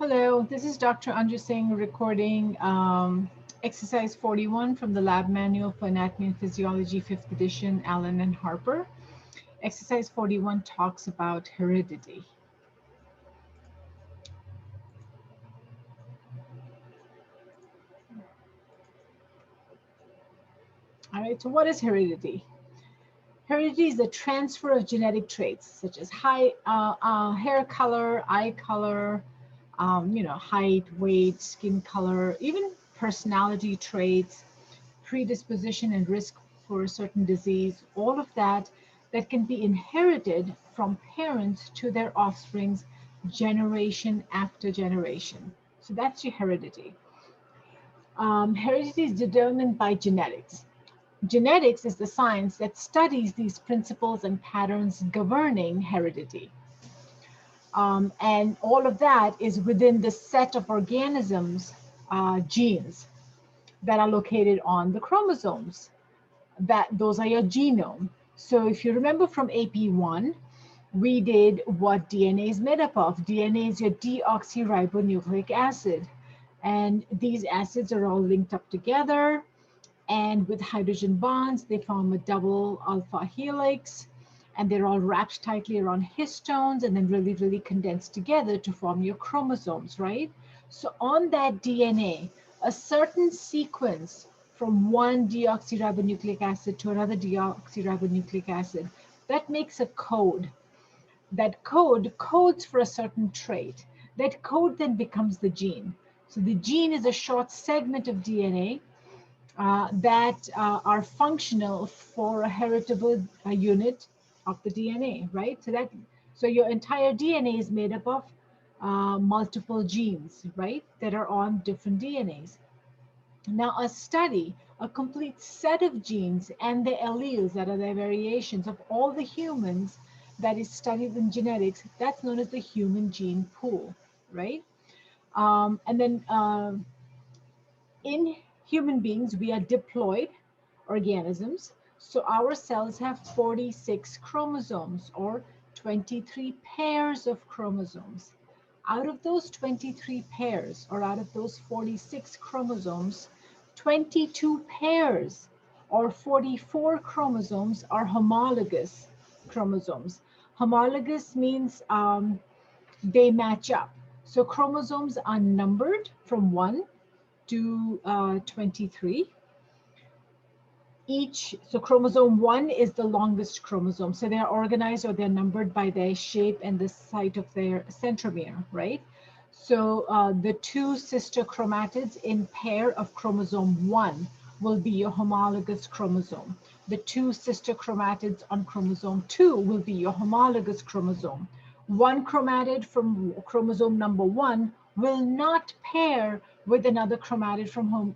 Hello, this is Dr. Anju Singh recording exercise 41 from the Lab Manual for Anatomy and Physiology, 5th edition, Allen and Harper. Exercise 41 talks about heredity. All right, so what is heredity? Heredity is the transfer of genetic traits such as hair color, eye color, height, weight, skin color, even personality traits, predisposition and risk for a certain disease, all of that can be inherited from parents to their offsprings generation after generation. So that's your heredity. Heredity is determined by genetics. Genetics is the science that studies these principles and patterns governing heredity. And all of that is within the set of organisms, genes, that are located on the chromosomes. Those are your genome. So if you remember from AP1, we did what DNA is made up of. DNA is your deoxyribonucleic acid. And these acids are all linked up together. And with hydrogen bonds, they form a double alpha helix. And they're all wrapped tightly around histones and then really, really condensed together to form your chromosomes, right? So on that DNA, a certain sequence from one deoxyribonucleic acid to another deoxyribonucleic acid, that makes a code. That code codes for a certain trait. That code then becomes the gene. So the gene is a short segment of DNA that are functional for a heritable unit of the DNA, right? So your entire DNA is made up of multiple genes, right? That are on different DNAs. Now a complete set of genes and the alleles, that are the variations of all the humans, that is studied in genetics, that's known as the human gene pool, right? And then in human beings, we are diploid organisms. So our cells have 46 chromosomes, or 23 pairs of chromosomes. Out of those 23 pairs, or out of those 46 chromosomes, 22 pairs, or 44 chromosomes, are homologous chromosomes. Homologous means they match up. So chromosomes are numbered from 1 to 23. So chromosome 1 is the longest chromosome. So they're organized, or they're numbered by their shape and the site of their centromere, right? So the two sister chromatids in pair of chromosome 1 will be your homologous chromosome. The two sister chromatids on chromosome 2 will be your homologous chromosome. One chromatid from chromosome number 1 will not pair with another chromatid from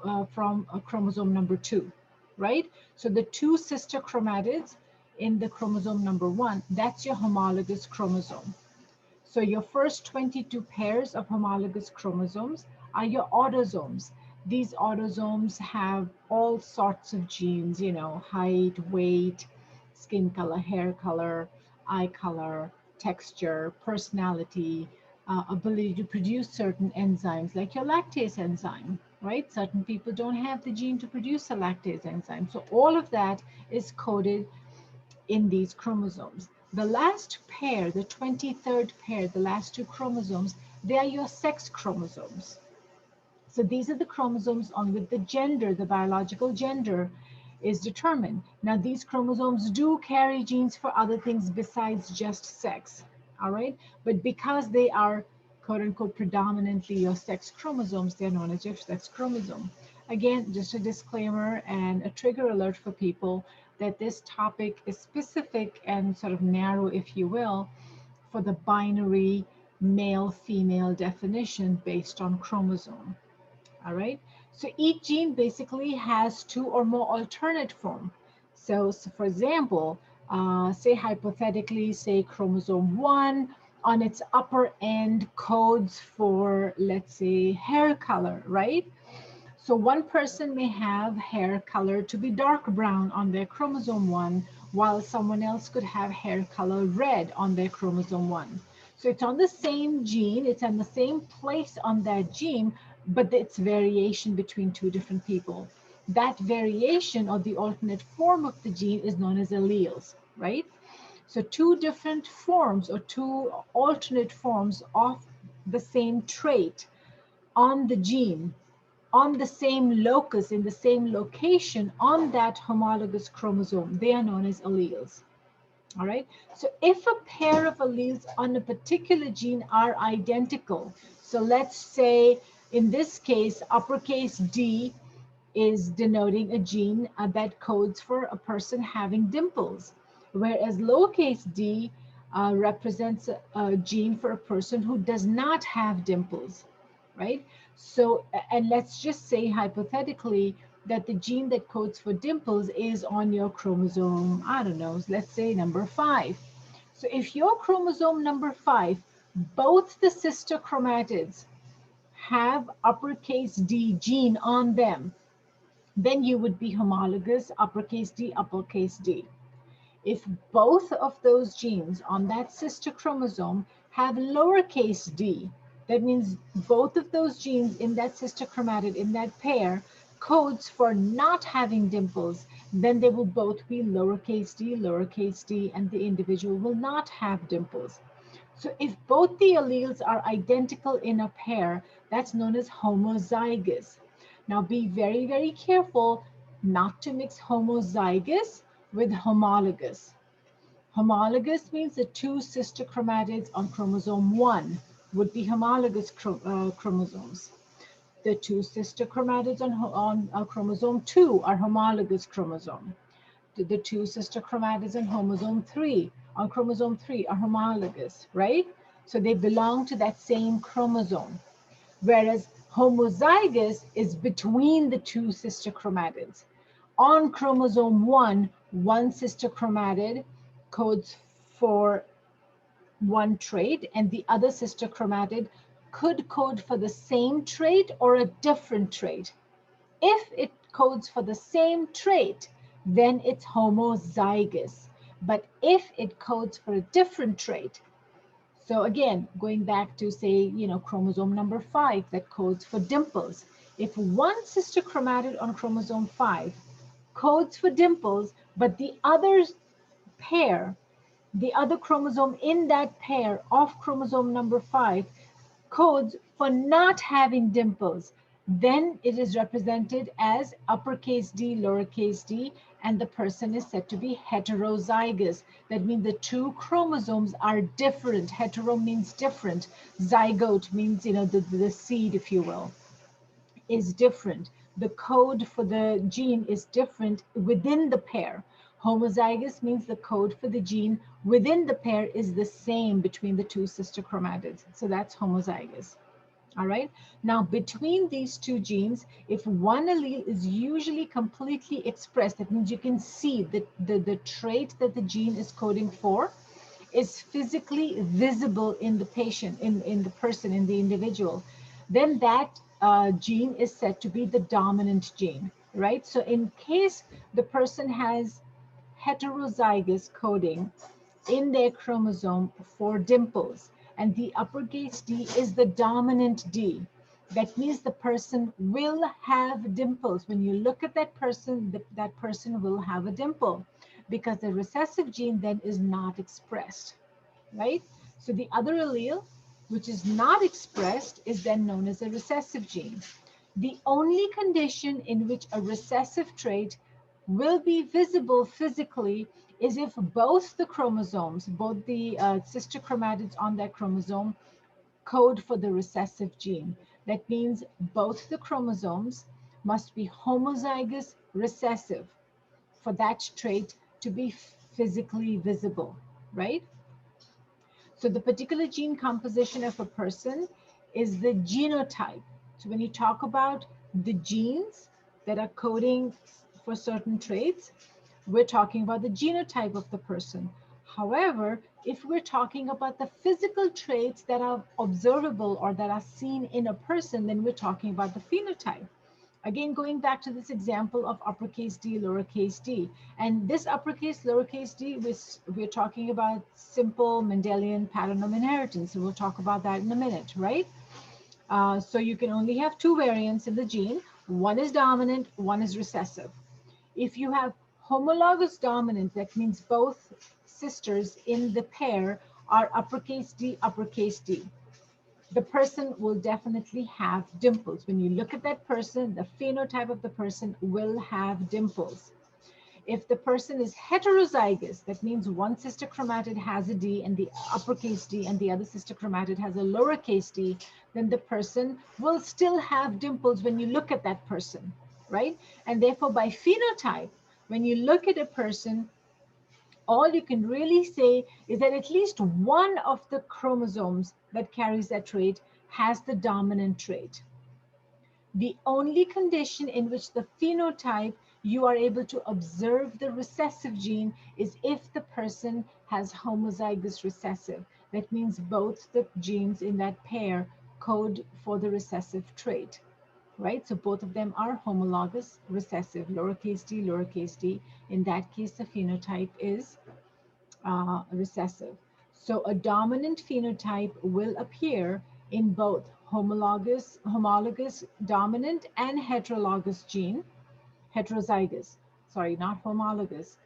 chromosome number 2, right? So the two sister chromatids in the chromosome number 1, that's your homologous chromosome. So your first 22 pairs of homologous chromosomes are your autosomes. These autosomes have all sorts of genes, height, weight, skin color, hair color, eye color, texture, personality, ability to produce certain enzymes like your lactase enzyme, right? Certain people don't have the gene to produce a lactase enzyme. So all of that is coded in these chromosomes. The last pair, the 23rd pair, the last two chromosomes, they are your sex chromosomes. So these are the chromosomes on which the gender, the biological gender, is determined. Now these chromosomes do carry genes for other things besides just sex, all right? But because they are quote unquote predominantly your sex chromosomes, they're known as your sex chromosome. Again, just a disclaimer and a trigger alert for people that this topic is specific and sort of narrow, if you will, for the binary male-female definition based on chromosome. All right, so each gene basically has two or more alternate form. So for example, say hypothetically, say chromosome 1 on its upper end codes for, let's say, hair color, right? So one person may have hair color to be dark brown on their chromosome 1, while someone else could have hair color red on their chromosome 1. So it's on the same gene, it's on the same place on that gene, but it's variation between two different people. That variation or the alternate form of the gene is known as alleles, right? So two different forms or two alternate forms of the same trait on the gene, on the same locus, in the same location on that homologous chromosome, they are known as alleles. All right. So if a pair of alleles on a particular gene are identical, so let's say in this case, uppercase D is denoting a gene that codes for a person having dimples, whereas lowercase d represents a gene for a person who does not have dimples, right? So, and let's just say hypothetically that the gene that codes for dimples is on your chromosome, I don't know, let's say number 5. So if your chromosome number 5, both the sister chromatids have uppercase D gene on them, then you would be homologous uppercase D, uppercase D. If both of those genes on that sister chromosome have lowercase d, that means both of those genes in that sister chromatid, in that pair, codes for not having dimples, then they will both be lowercase d, and the individual will not have dimples. So if both the alleles are identical in a pair, that's known as homozygous. Now be very, very careful not to mix homozygous with homologous. Homologous means the two sister chromatids on chromosome 1 would be homologous chromosomes. The two sister chromatids on chromosome 2 are homologous chromosome. The two sister chromatids on chromosome 3 are homologous, right? So they belong to that same chromosome. Whereas homozygous is between the two sister chromatids. On chromosome 1, one sister chromatid codes for one trait, and the other sister chromatid could code for the same trait or a different trait. If it codes for the same trait, then it's homozygous. But if it codes for a different trait, so again, going back to say, chromosome number 5 that codes for dimples. If one sister chromatid on chromosome 5 codes for dimples, but the other pair, the other chromosome in that pair of chromosome number 5 codes for not having dimples, then it is represented as uppercase D, lowercase d, and the person is said to be heterozygous. That means the two chromosomes are different. Hetero means different. Zygote means, the seed, if you will, is different. The code for the gene is different within the pair. Homozygous means the code for the gene within the pair is the same between the two sister chromatids. So that's homozygous. All right. Now, between these two genes, if one allele is usually completely expressed, that means you can see that the trait that the gene is coding for is physically visible in the patient, in the person, in the individual, then that gene is said to be the dominant gene, right? So in case the person has heterozygous coding in their chromosome for dimples, and the uppercase D is the dominant D, that means the person will have dimples. When you look at that person, that person will have a dimple, because the recessive gene then is not expressed, right? So the other allele, which is not expressed, is then known as a recessive gene. The only condition in which a recessive trait will be visible physically is if both the chromosomes, both the sister chromatids on that chromosome, code for the recessive gene. That means both the chromosomes must be homozygous recessive for that trait to be physically visible, right? So the particular gene composition of a person is the genotype. So when you talk about the genes that are coding for certain traits, we're talking about the genotype of the person. However, if we're talking about the physical traits that are observable or that are seen in a person, then we're talking about the phenotype. Again, going back to this example of uppercase d, lowercase d. And this uppercase, lowercase d, we're talking about simple Mendelian pattern of inheritance. And we'll talk about that in a minute, right? So you can only have two variants in the gene. One is dominant, one is recessive. If you have homologous dominant, that means both sisters in the pair are uppercase D, uppercase D. The person will definitely have dimples. When you look at that person, the phenotype of the person will have dimples. If the person is heterozygous, that means one sister chromatid has a D and the uppercase D and the other sister chromatid has a lowercase d, then the person will still have dimples when you look at that person, right? And therefore by phenotype, when you look at a person, all you can really say is that at least one of the chromosomes that carries that trait has the dominant trait. The only condition in which the phenotype you are able to observe the recessive gene is if the person has homozygous recessive. That means both the genes in that pair code for the recessive trait, right? So both of them are homologous recessive, lowercase d. In that case, the phenotype is recessive. So a dominant phenotype will appear in both homologous dominant and heterologous gene, heterozygous, sorry, not homologous,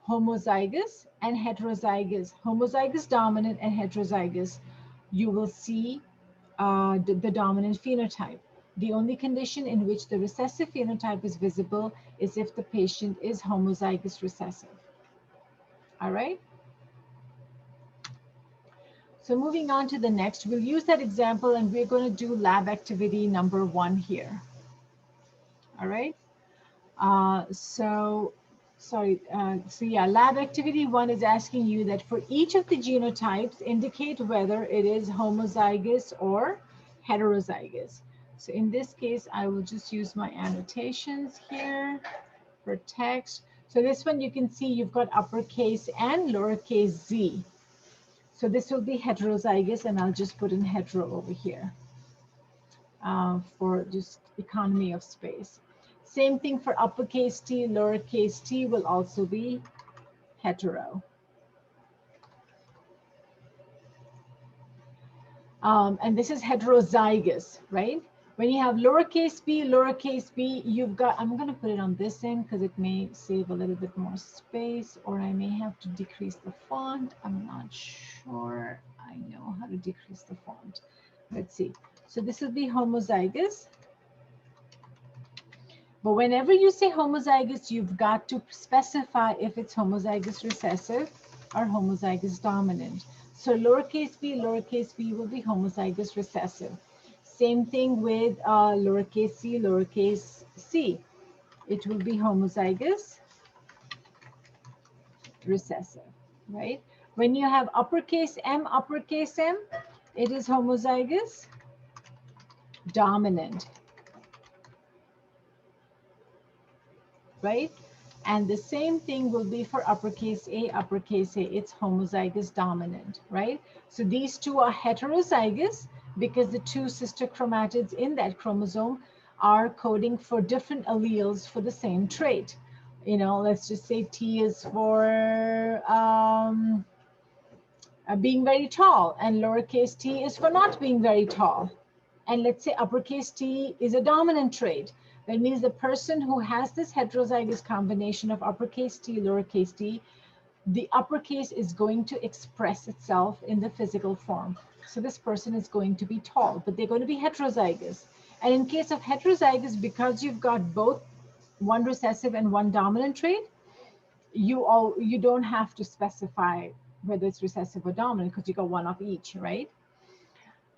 homozygous and heterozygous, homozygous dominant and heterozygous, you will see the dominant phenotype. The only condition in which the recessive phenotype is visible is if the patient is homozygous recessive. All right? So moving on to the next, we'll use that example and we're going to do lab activity number 1 here. All right? So lab activity 1 is asking you that for each of the genotypes, indicate whether it is homozygous or heterozygous. So in this case, I will just use my annotations here for text. So this one you can see you've got uppercase and lowercase z. So this will be heterozygous, and I'll just put in hetero over here for just economy of space. Same thing for uppercase T, lowercase t will also be hetero. And this is heterozygous, right? When you have lowercase b, you've got, I'm going to put it on this end because it may save a little bit more space, or I may have to decrease the font. I'm not sure I know how to decrease the font. Let's see. So this will be homozygous. But whenever you say homozygous, you've got to specify if it's homozygous recessive or homozygous dominant. So lowercase b will be homozygous recessive. Same thing with lowercase c. It will be homozygous recessive, right? When you have uppercase M, it is homozygous dominant, right? And the same thing will be for uppercase A, it's homozygous dominant, right? So these two are heterozygous because the two sister chromatids in that chromosome are coding for different alleles for the same trait. You know, let's just say T is for being very tall, and lowercase t is for not being very tall. And let's say uppercase T is a dominant trait. That means the person who has this heterozygous combination of uppercase T, lowercase t, the uppercase is going to express itself in the physical form. So this person is going to be tall, but they're going to be heterozygous. And in case of heterozygous, because you've got both one recessive and one dominant trait, you don't have to specify whether it's recessive or dominant because you got one of each, right?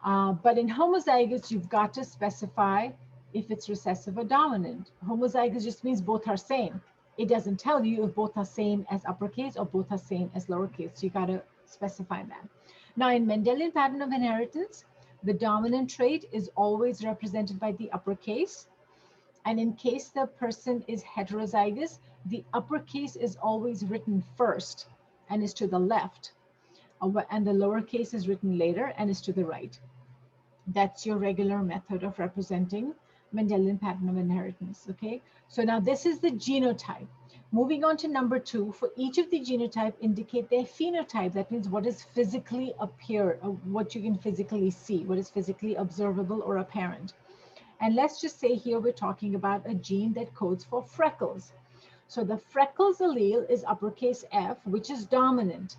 But in homozygous, you've got to specify if it's recessive or dominant. Homozygous just means both are same. It doesn't tell you if both are same as uppercase or both are same as lowercase. So you got to specify that. Now in Mendelian pattern of inheritance, the dominant trait is always represented by the uppercase. And in case the person is heterozygous, the uppercase is always written first and is to the left. And the lowercase is written later and is to the right. That's your regular method of representing Mendelian pattern of inheritance, okay? So now this is the genotype. Moving on to number 2, for each of the genotype indicate their phenotype. That means what is physically what you can physically see, what is physically observable or apparent. And let's just say here we're talking about a gene that codes for freckles. So the freckles allele is uppercase F, which is dominant.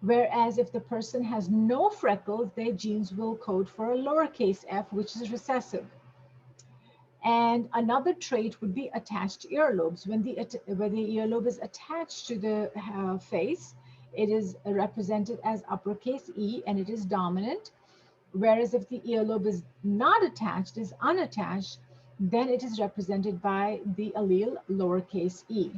Whereas if the person has no freckles, their genes will code for a lowercase f, which is recessive. And another trait would be attached earlobes. When the earlobe is attached to the face, it is represented as uppercase E and it is dominant. Whereas if the earlobe is not attached, is unattached, then it is represented by the allele lowercase e,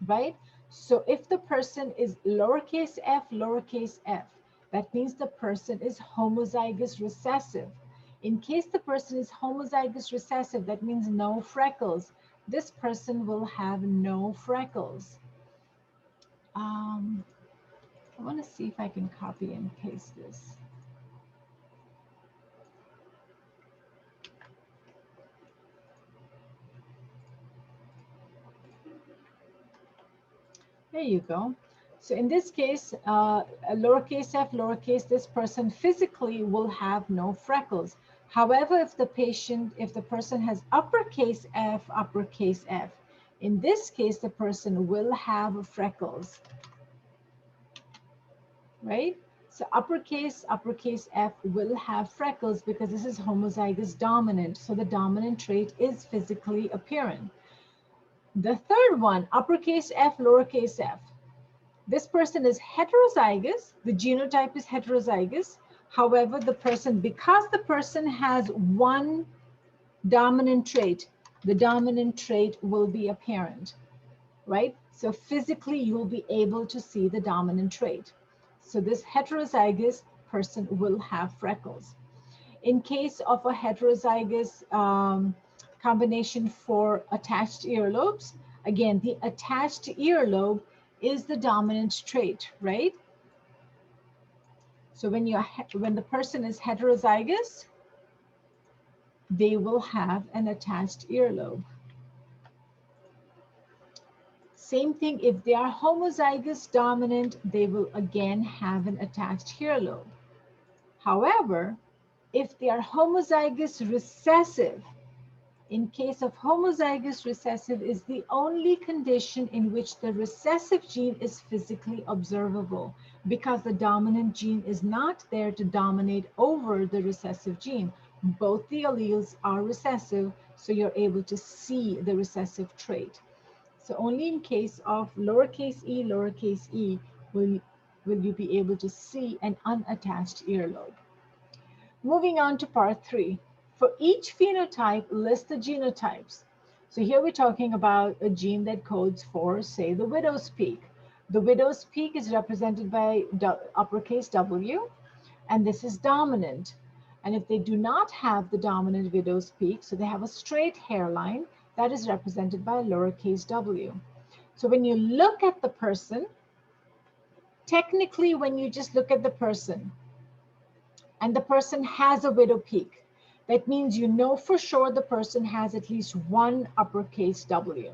right? So if the person is lowercase f, that means the person is homozygous recessive. In case the person is homozygous recessive, that means no freckles. This person will have no freckles. I want to see if I can copy and paste this. There you go. So in this case, lowercase f, this person physically will have no freckles. However, if the person has uppercase F, in this case, the person will have freckles, right? So uppercase F will have freckles because this is homozygous dominant. So the dominant trait is physically apparent. The third one, uppercase F, lowercase f. This person is heterozygous. The genotype is heterozygous. However, because the person has one dominant trait, the dominant trait will be apparent, right? So physically, you'll be able to see the dominant trait. So this heterozygous person will have freckles. In case of a heterozygous combination for attached earlobes, again, the attached earlobe is the dominant trait, right? So when the person is heterozygous, they will have an attached earlobe. Same thing, if they are homozygous dominant, they will again have an attached earlobe. However, if they are homozygous recessive, in case of homozygous recessive is the only condition in which the recessive gene is physically observable because the dominant gene is not there to dominate over the recessive gene. Both the alleles are recessive, so you're able to see the recessive trait. So only in case of lowercase e, will you be able to see an unattached earlobe. Moving on to part 3. For each phenotype, list the genotypes. So here we're talking about a gene that codes for, say, the widow's peak. The widow's peak is represented by uppercase W, and this is dominant. And if they do not have the dominant widow's peak, so they have a straight hairline, that is represented by lowercase w. So when you look at the person, technically when you just look at the person, and the person has a widow peak, that means you know for sure the person has at least one uppercase W.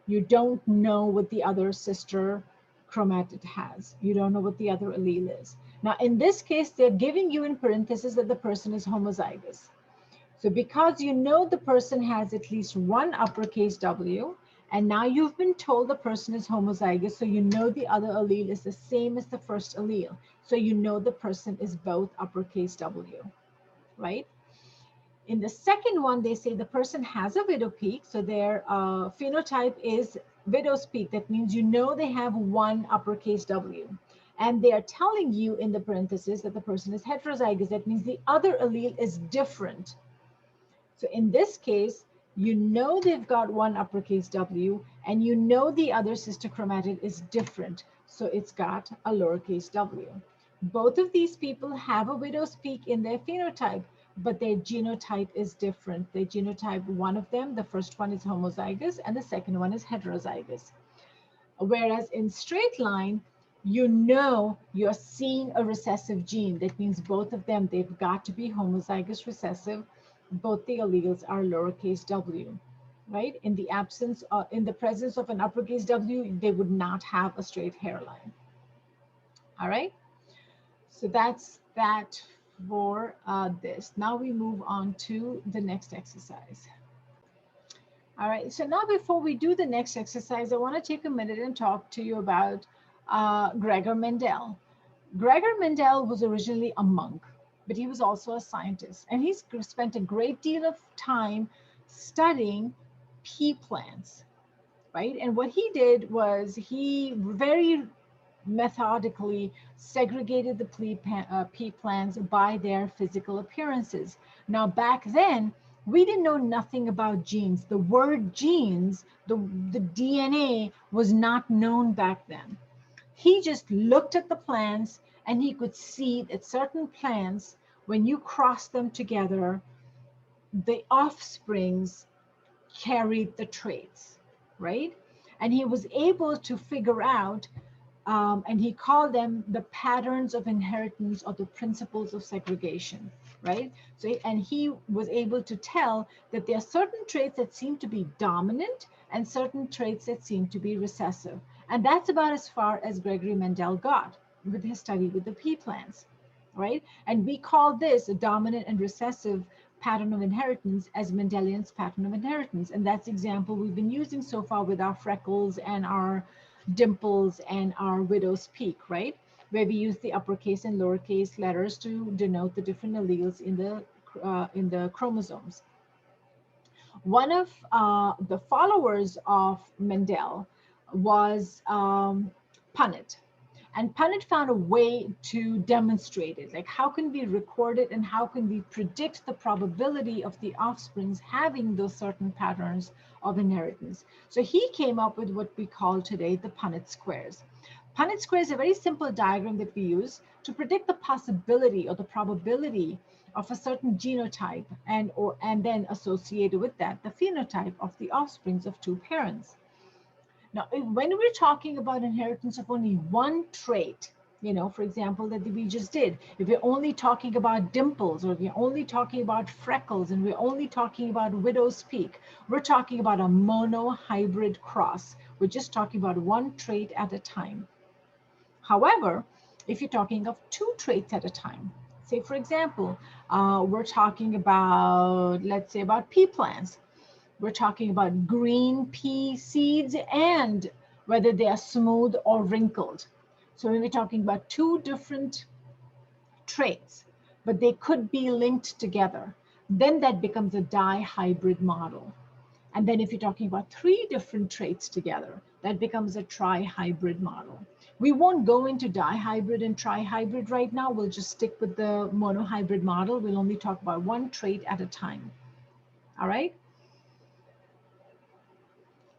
You don't know what the other sister chromatid has. You don't know what the other allele is. Now, in this case, they're giving you in parentheses that the person is homozygous. So because you know the person has at least one uppercase W, and now you've been told the person is homozygous, so you know the other allele is the same as the first allele. So you know the person is both uppercase W, right? In the second one, they say the person has a widow peak, so their phenotype is widow's peak. That means you know they have one uppercase W. And they are telling you in the parentheses that the person is heterozygous. That means the other allele is different. So in this case, you know they've got one uppercase W, and you know the other sister chromatid is different. So it's got a lowercase w. Both of these people have a widow's peak in their phenotype, but their genotype is different. Their genotype, one of them, the first one is homozygous, and the second one is heterozygous. Whereas in straight line, you know you're seeing a recessive gene. That means both of them, they've got to be homozygous recessive. both the alleles are lowercase w, right? In the absence, in the presence of an uppercase W, they would not have a straight hairline. All right. So that's that for this. Now we move on to the next exercise. All right. So now before we do the next exercise, I want to take a minute and talk to you about Gregor Mendel. Gregor Mendel was originally a monk, but he was also a scientist, and he's spent a great deal of time studying pea plants, right? And what he did was he very methodically segregated the pea plants by their physical appearances. Now, back then, we didn't know nothing about genes. The word genes, the DNA was not known back then. He just looked at the plants and he could see that certain plants, when you cross them together, the offsprings carried the traits, right? And he was able to figure out, and he called them the patterns of inheritance or the principles of segregation, right? So, and he was able to tell that there are certain traits that seem to be dominant and certain traits that seem to be recessive. And that's about as far as Gregory Mendel got with his study with the pea plants, right? And we call this a dominant and recessive pattern of inheritance as Mendelian's pattern of inheritance. And that's the example we've been using so far with our freckles and our dimples and our widow's peak, right? Where we use the uppercase and lowercase letters to denote the different alleles in the chromosomes. One of the followers of Mendel was Punnett. And Punnett found a way to demonstrate it. Like, how can we record it and how can we predict the probability of the offsprings having those certain patterns of inheritance? So he came up with what we call today the Punnett squares. Punnett square is a very simple diagram that we use to predict the possibility or the probability of a certain genotype and then associated with that the phenotype of the offsprings of two parents. Now, when we're talking about inheritance of only one trait, you know, for example, that we just did, if we're only talking about dimples or we're only talking about freckles and we're only talking about widow's peak, we're talking about a monohybrid cross. We're just talking about one trait at a time. However, if you're talking of two traits at a time, say, for example, we're talking about, let's say, about pea plants. We're talking about green pea seeds and whether they are smooth or wrinkled. So when we're talking about two different traits, but they could be linked together, then that becomes a dihybrid model. And then if you're talking about three different traits together, that becomes a trihybrid model. We won't go into dihybrid and trihybrid right now. We'll just stick with the monohybrid model. We'll only talk about one trait at a time. All right?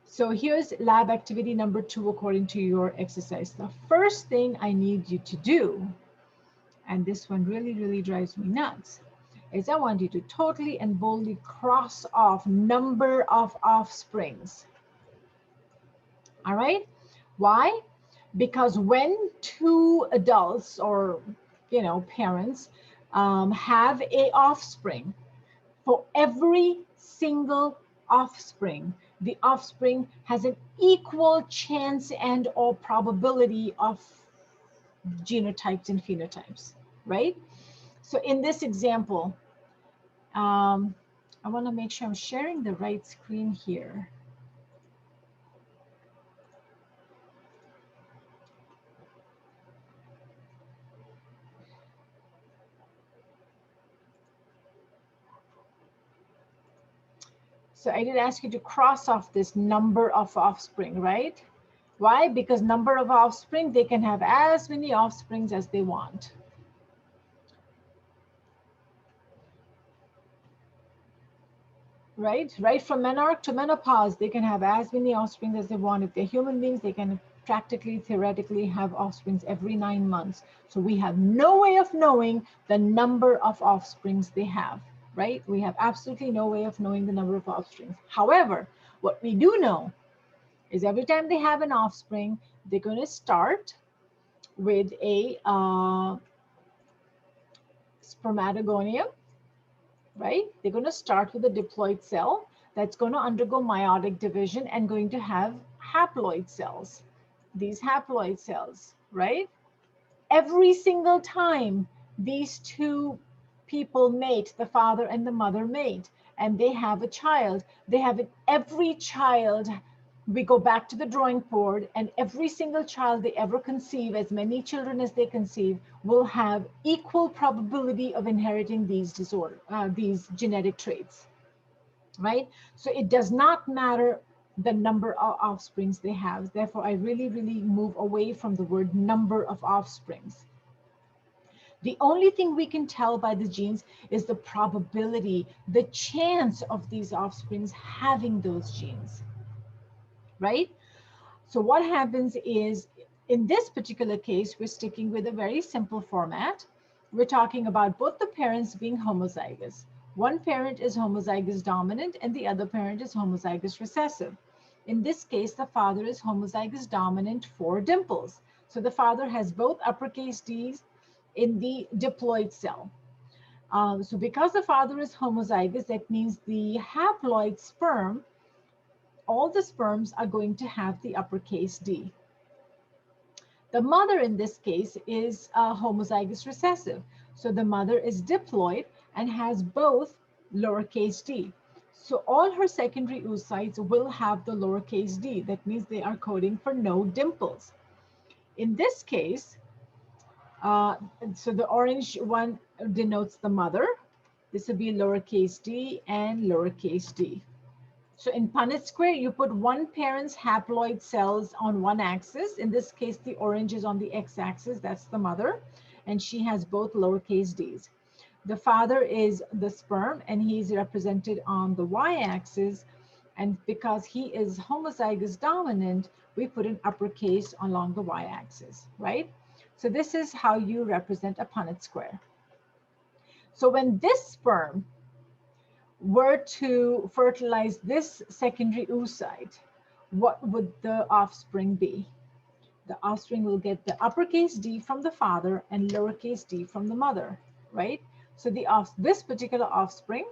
So here's lab activity number 2 according to your exercise. The first thing I need you to do, and this one really, really drives me nuts, is I want you to totally and boldly cross off number of offsprings. All right? Why? Because when two adults or, you know, parents have a offspring, for every single offspring, the offspring has an equal chance and or probability of genotypes and phenotypes, right? So in this example, I want to make sure I'm sharing the right screen here. So I did ask you to cross off this number of offspring, right? Why? Because number of offspring, they can have as many offsprings as they want. Right? Right from menarche to menopause, they can have as many offspring as they want. If they're human beings, they can practically, theoretically have offsprings every 9 months. So we have no way of knowing the number of offsprings they have. Right? We have absolutely no way of knowing the number of offsprings. However, what we do know is every time they have an offspring, they're going to start with a spermatogonium, right? They're going to start with a diploid cell that's going to undergo meiotic division and going to have haploid cells, these haploid cells, right? Every single time these two people mate, the father and the mother mate, and they have a child, they have it, every child, we go back to the drawing board, and every single child they ever conceive, as many children as they conceive, will have equal probability of inheriting these these genetic traits, right? So it does not matter the number of offsprings they have. Therefore, I really, really move away from the word number of offsprings. The only thing we can tell by the genes is the probability, the chance of these offsprings having those genes, right? So what happens is, in this particular case, we're sticking with a very simple format. We're talking about both the parents being homozygous. One parent is homozygous dominant and the other parent is homozygous recessive. In this case, the father is homozygous dominant for dimples. So the father has both uppercase D's in the diploid cell. So because the father is homozygous, that means the haploid sperm, all the sperms are going to have the uppercase D. The mother in this case is homozygous recessive. So the mother is diploid and has both lowercase d. So all her secondary oocytes will have the lowercase d. That means they are coding for no dimples. In this case, so the orange one denotes the mother. This would be lowercase d and lowercase d. So in Punnett Square, you put one parent's haploid cells on one axis. In this case, the orange is on the x-axis. That's the mother. And she has both lowercase d's. The father is the sperm, and he's represented on the y-axis. And because he is homozygous dominant, we put an uppercase along the y-axis, right? So this is how you represent a Punnett Square. So when this sperm were to fertilize this secondary oocyte, what would the offspring be? The offspring will get the uppercase D from the father and lowercase d from the mother, right? So this particular offspring,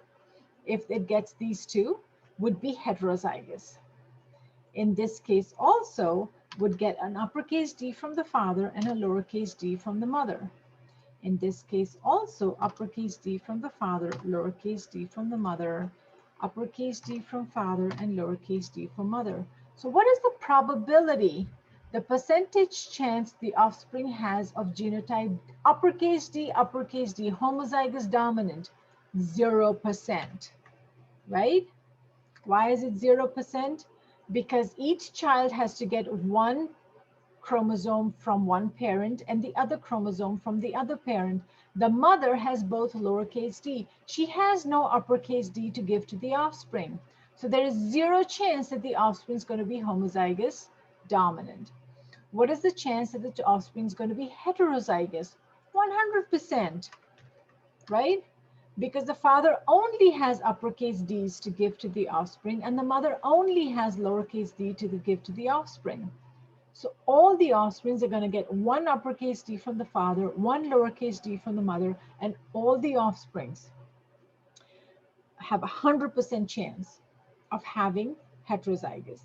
if it gets these two, would be heterozygous. In this case also would get an uppercase D from the father and a lowercase d from the mother. In this case also, uppercase D from the father, lowercase d from the mother, uppercase D from father and lowercase d from mother. So what is the probability, the percentage chance the offspring has of genotype uppercase D, homozygous dominant? 0%, right? Why is it 0%? Because each child has to get one chromosome from one parent and the other chromosome from the other parent. The mother has both lowercase d. She has no uppercase d to give to the offspring. So there is 0 chance that the offspring is going to be homozygous dominant. What is the chance that the offspring is going to be heterozygous? 100%, right? Because the father only has uppercase d's to give to the offspring and the mother only has lowercase d to give to the offspring. So all the offsprings are going to get one uppercase D from the father, one lowercase d from the mother, and all the offsprings have a 100% chance of having heterozygous.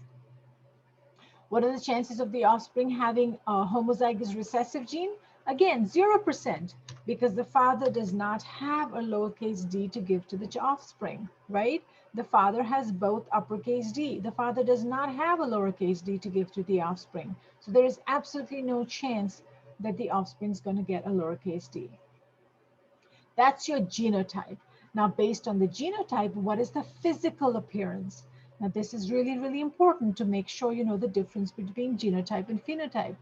What are the chances of the offspring having a homozygous recessive gene? Again, 0%, because the father does not have a lowercase d to give to the offspring, right? The father has both uppercase D. The father does not have a lowercase d to give to the offspring. So there is absolutely no chance that the offspring is going to get a lowercase d. That's your genotype. Now, based on the genotype, what is the physical appearance? Now, this is really, really important to make sure you know the difference between genotype and phenotype.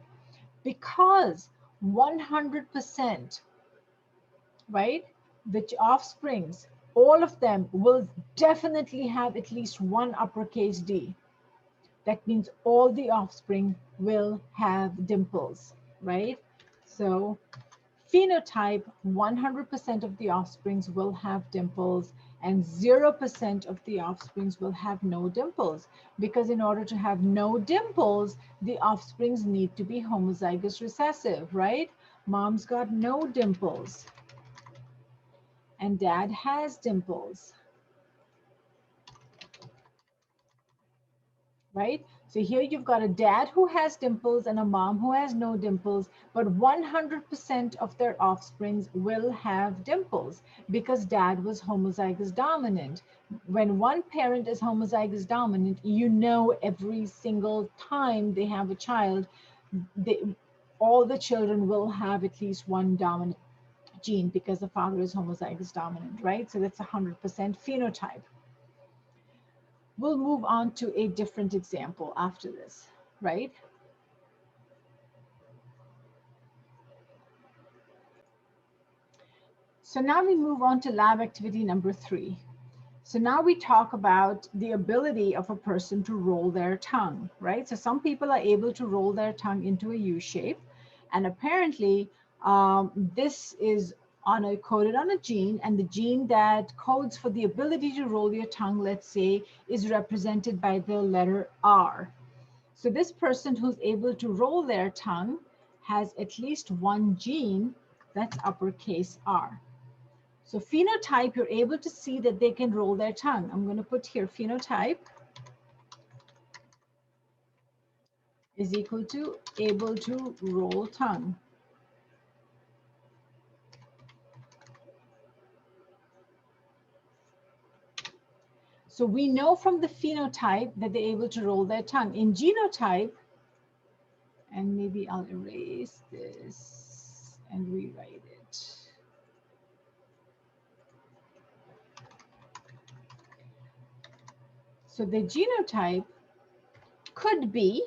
Because 100%, right, the offsprings, all of them will definitely have at least one uppercase D. That means all the offspring will have dimples, right? So phenotype, 100% of the offsprings will have dimples and 0% of the offsprings will have no dimples. Because in order to have no dimples, the offsprings need to be homozygous recessive, right? Mom's got no dimples. and dad has dimples, right? So here you've got a dad who has dimples and a mom who has no dimples, but 100% of their offsprings will have dimples because dad was homozygous dominant. When one parent is homozygous dominant, you know every single time they have a child, all the children will have at least one dominant gene because the father is homozygous dominant, right? So that's 100% phenotype. We'll move on to a different example after this, right? So now we move on to lab activity number 3. So now we talk about the ability of a person to roll their tongue, right? So some people are able to roll their tongue into a U shape, and apparently this is coded on a gene, and the gene that codes for the ability to roll your tongue, let's say, is represented by the letter R. So this person who's able to roll their tongue has at least one gene that's uppercase R. So phenotype, you're able to see that they can roll their tongue. I'm going to put here phenotype is equal to able to roll tongue. So we know from the phenotype that they're able to roll their tongue. In genotype, and maybe I'll erase this and rewrite it. So the genotype could be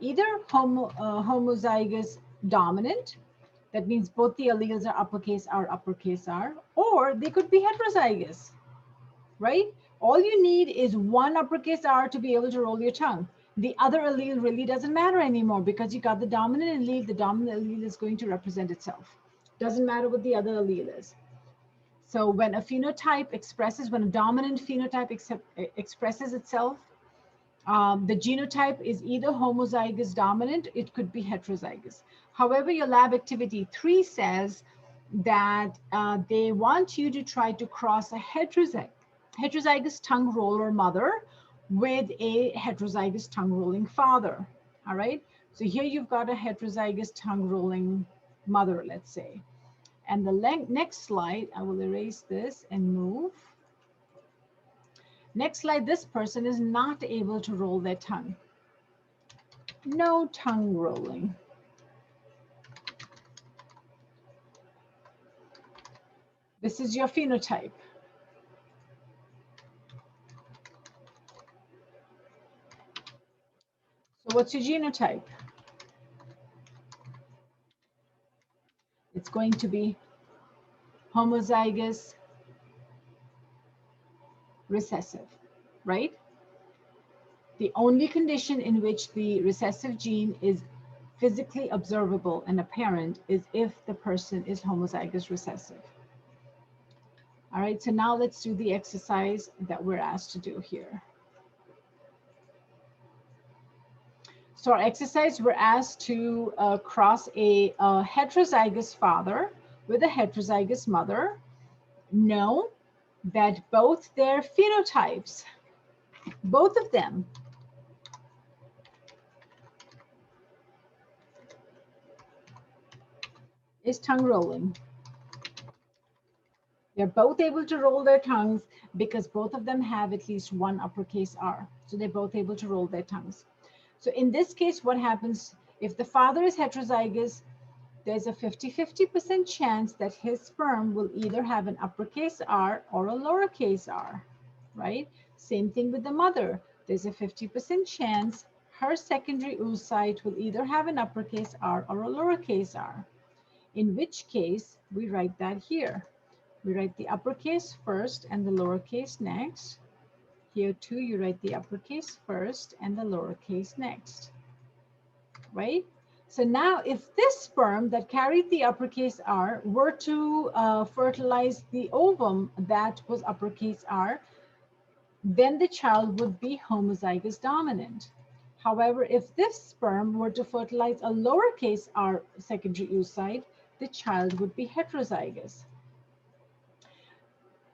either homozygous dominant, that means both the alleles are uppercase R, or they could be heterozygous, right? All you need is one uppercase R to be able to roll your tongue. The other allele really doesn't matter anymore because you got the dominant allele. The dominant allele is going to represent itself. Doesn't matter what the other allele is. So when a phenotype expresses, when a dominant phenotype expresses itself, the genotype is either homozygous dominant, it could be heterozygous. However, your lab activity 3 says that they want you to try to cross a heterozygous tongue roller mother with a heterozygous tongue rolling father. All right. So here you've got a heterozygous tongue rolling mother, let's say. And the next slide, I will erase this and move. Next slide, this person is not able to roll their tongue. No tongue rolling. This is your phenotype. So what's your genotype? It's going to be homozygous recessive, right? The only condition in which the recessive gene is physically observable and apparent is if the person is homozygous recessive. All right, so now let's do the exercise that we're asked to do here. So our exercise, we're asked to cross a heterozygous father with a heterozygous mother. Know that both their phenotypes, both of them, is tongue rolling. They're both able to roll their tongues because both of them have at least one uppercase R. So they're both able to roll their tongues. So in this case, what happens if the father is heterozygous? There's a 50-50% chance that his sperm will either have an uppercase R or a lowercase r, right? Same thing with the mother. There's a 50% chance her secondary oocyte will either have an uppercase R or a lowercase r, in which case we write that here. We write the uppercase first and the lowercase next. Here too, you write the uppercase first and the lowercase next, right? So now if this sperm that carried the uppercase R were to fertilize the ovum that was uppercase R, then the child would be homozygous dominant. However, if this sperm were to fertilize a lowercase r secondary oocyte, the child would be heterozygous.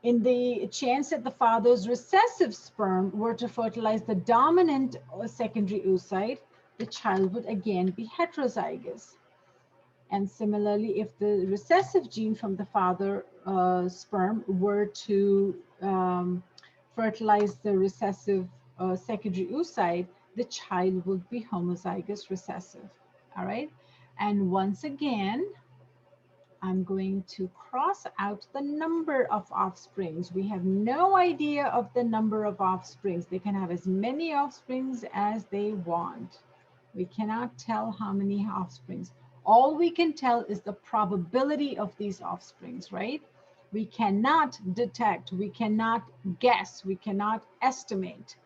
In the chance that the father's recessive sperm were to fertilize the dominant secondary oocyte, the child would again be heterozygous. And similarly, if the recessive gene from the father sperm were to fertilize the recessive secondary oocyte, the child would be homozygous recessive. All right. And once again, I'm going to cross out the number of offsprings. We have no idea of the number of offsprings. They can have as many offsprings as they want. We cannot tell how many offsprings. All we can tell is the probability of these offsprings, right? We cannot detect, we cannot guess, we cannot estimate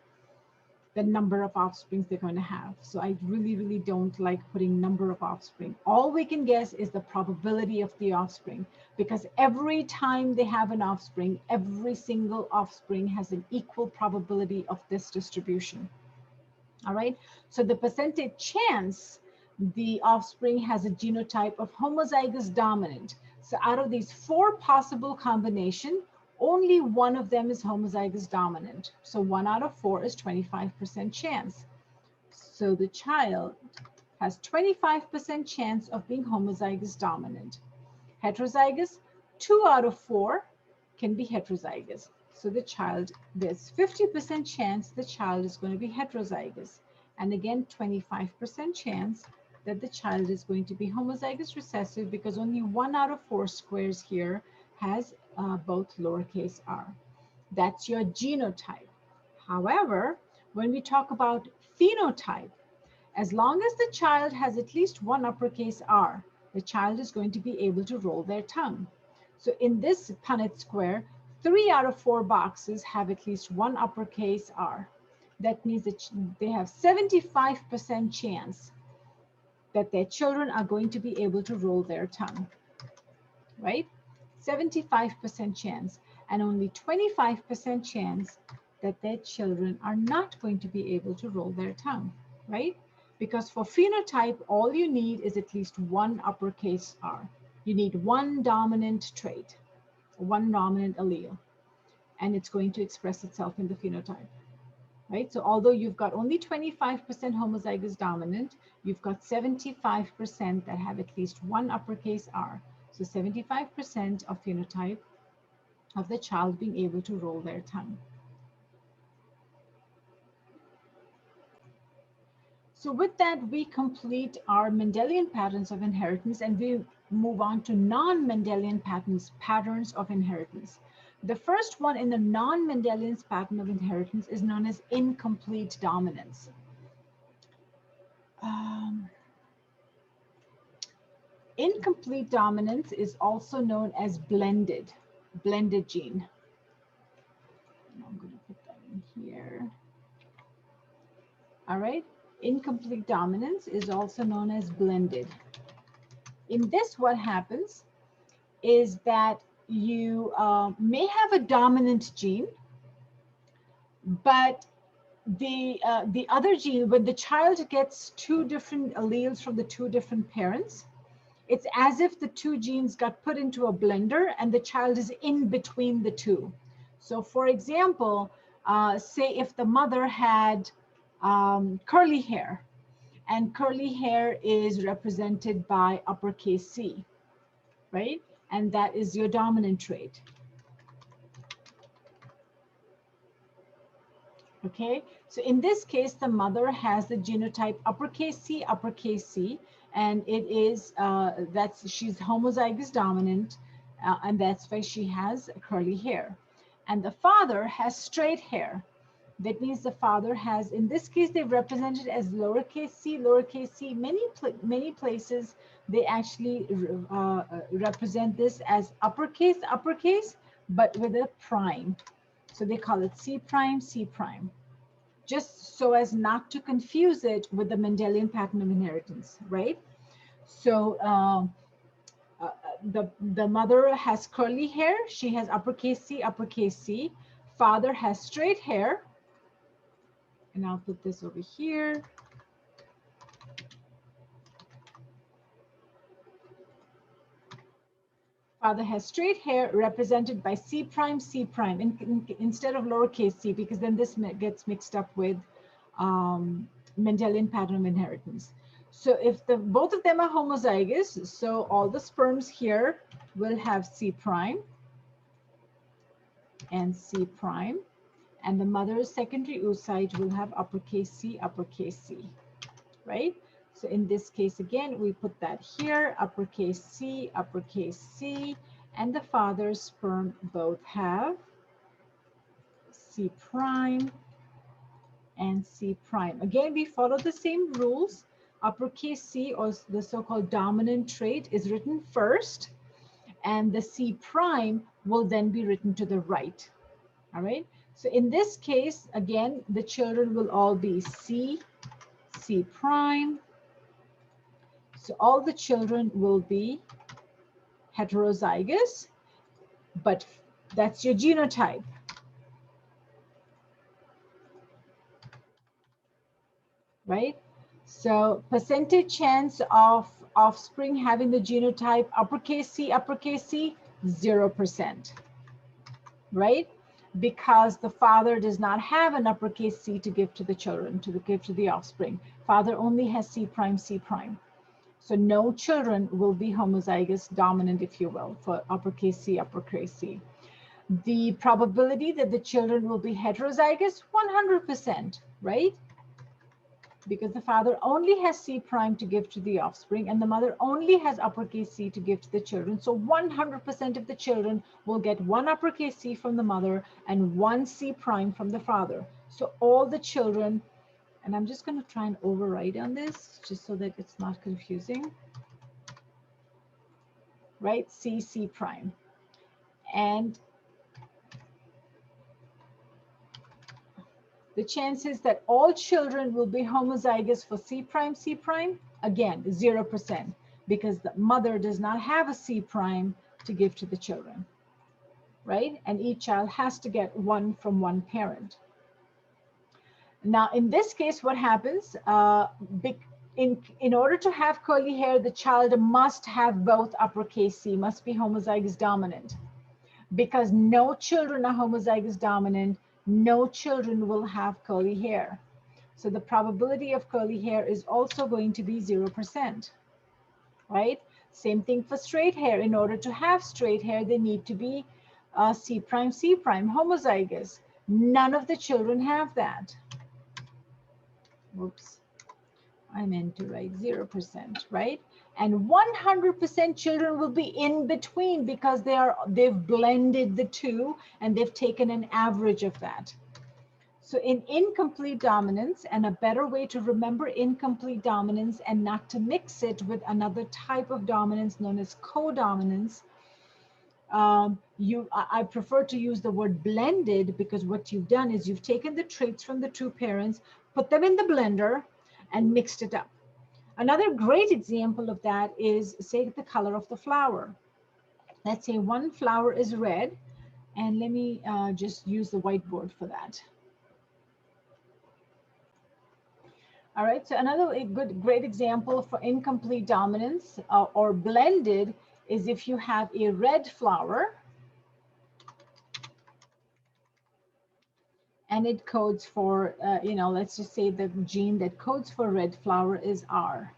the number of offsprings they're going to have. So I really, really don't like putting number of offspring. All we can guess is the probability of the offspring, because every time they have an offspring, every single offspring has an equal probability of this distribution. All right, so the percentage chance the offspring has a genotype of homozygous dominant. So out of these 4 possible combinations, only one of them is homozygous dominant. So 1 out of 4 is 25% chance. So the child has 25% chance of being homozygous dominant. Heterozygous, 2 out of 4 can be heterozygous. So the child, there's 50% chance the child is going to be heterozygous. And again, 25% chance that the child is going to be homozygous recessive, because only 1 out of 4 squares here has both lowercase r. That's your genotype. However, when we talk about phenotype, as long as the child has at least 1 uppercase r, the child is going to be able to roll their tongue. So in this Punnett square, 3 out of 4 boxes have at least 1 uppercase r. That means that they have 75% chance that their children are going to be able to roll their tongue, right? 75% chance, and only 25% chance that their children are not going to be able to roll their tongue, right? Because for phenotype, all you need is at least 1 uppercase r. You need 1 dominant trait, 1 dominant allele, and it's going to express itself in the phenotype, right? So although you've got only 25% homozygous dominant, you've got 75% that have at least 1 uppercase r. So 75% of phenotype of the child being able to roll their tongue. So with that, we complete our Mendelian patterns of inheritance, and we move on to non-Mendelian patterns of inheritance. The first one in the non-Mendelian pattern of inheritance is known as incomplete dominance. Incomplete dominance is also known as blended gene. I'm going to put that in here. All right. Incomplete dominance is also known as blended. In this, what happens is that you may have a dominant gene, but the other gene, when the child gets 2 different alleles from the 2 different parents, it's as if the 2 genes got put into a blender and the child is in between the 2. So for example, say if the mother had curly hair, and curly hair is represented by uppercase C, right? And that is your dominant trait. Okay, so in this case, the mother has the genotype uppercase C, and it is, she's homozygous dominant, and that's why she has curly hair. And the father has straight hair. That means the father has, in this case, they've represented as lowercase c. Many places, they actually represent this as uppercase, but with a prime. So they call it C prime, just so as not to confuse it with the Mendelian pattern of inheritance, right? So the mother has curly hair. She has uppercase C. Father has straight hair. And I'll put this over here. Father has straight hair represented by C prime, C prime, instead of lowercase c, because then this gets mixed up with Mendelian pattern of inheritance. So if both of them are homozygous, so all the sperms here will have C prime and C prime, and the mother's secondary oocyte will have uppercase C, right? So in this case, again, we put that here, uppercase C, and the father's sperm both have C prime and C prime. Again, we follow the same rules. Uppercase C, or the so-called dominant trait, is written first, and the C prime will then be written to the right. All right. So in this case, again, the children will all be C, C prime. So all the children will be heterozygous, but that's your genotype. Right? So percentage chance of offspring having the genotype uppercase C, 0%. Right? Because the father does not have an uppercase C to give to the children, to give to the offspring. Father only has C prime, C prime. So no children will be homozygous dominant, if you will, for uppercase C. The probability that the children will be heterozygous, 100%, right? Because the father only has C prime to give to the offspring, and the mother only has uppercase C to give to the children. So 100% of the children will get one uppercase C from the mother and one C prime from the father. So all the children, and I'm just going to try and override on this just so that it's not confusing. Right? C prime. And the chances that all children will be homozygous for C prime, again, 0%, because the mother does not have a C prime to give to the children, right? And each child has to get one from one parent. Now, in this case, what happens, in order to have curly hair, the child must have both uppercase C, must be homozygous dominant. Because no children are homozygous dominant, no children will have curly hair. So the probability of curly hair is also going to be 0%, right? Same thing for straight hair. In order to have straight hair, they need to be C prime, homozygous. None of the children have that. Whoops, I meant to write 0%, right? And 100% children will be in between because they've blended the two and they've taken an average of that. So in incomplete dominance, and a better way to remember incomplete dominance and not to mix it with another type of dominance known as codominance, I prefer to use the word blended, because what you've done is you've taken the traits from the two parents, put them in the blender, and mixed it up. Another great example of that is, say, the color of the flower. Let's say one flower is red, and let me just use the whiteboard for that. All right, so another great example for incomplete dominance or blended is if you have a red flower and it codes for, let's just say the gene that codes for red flower is R,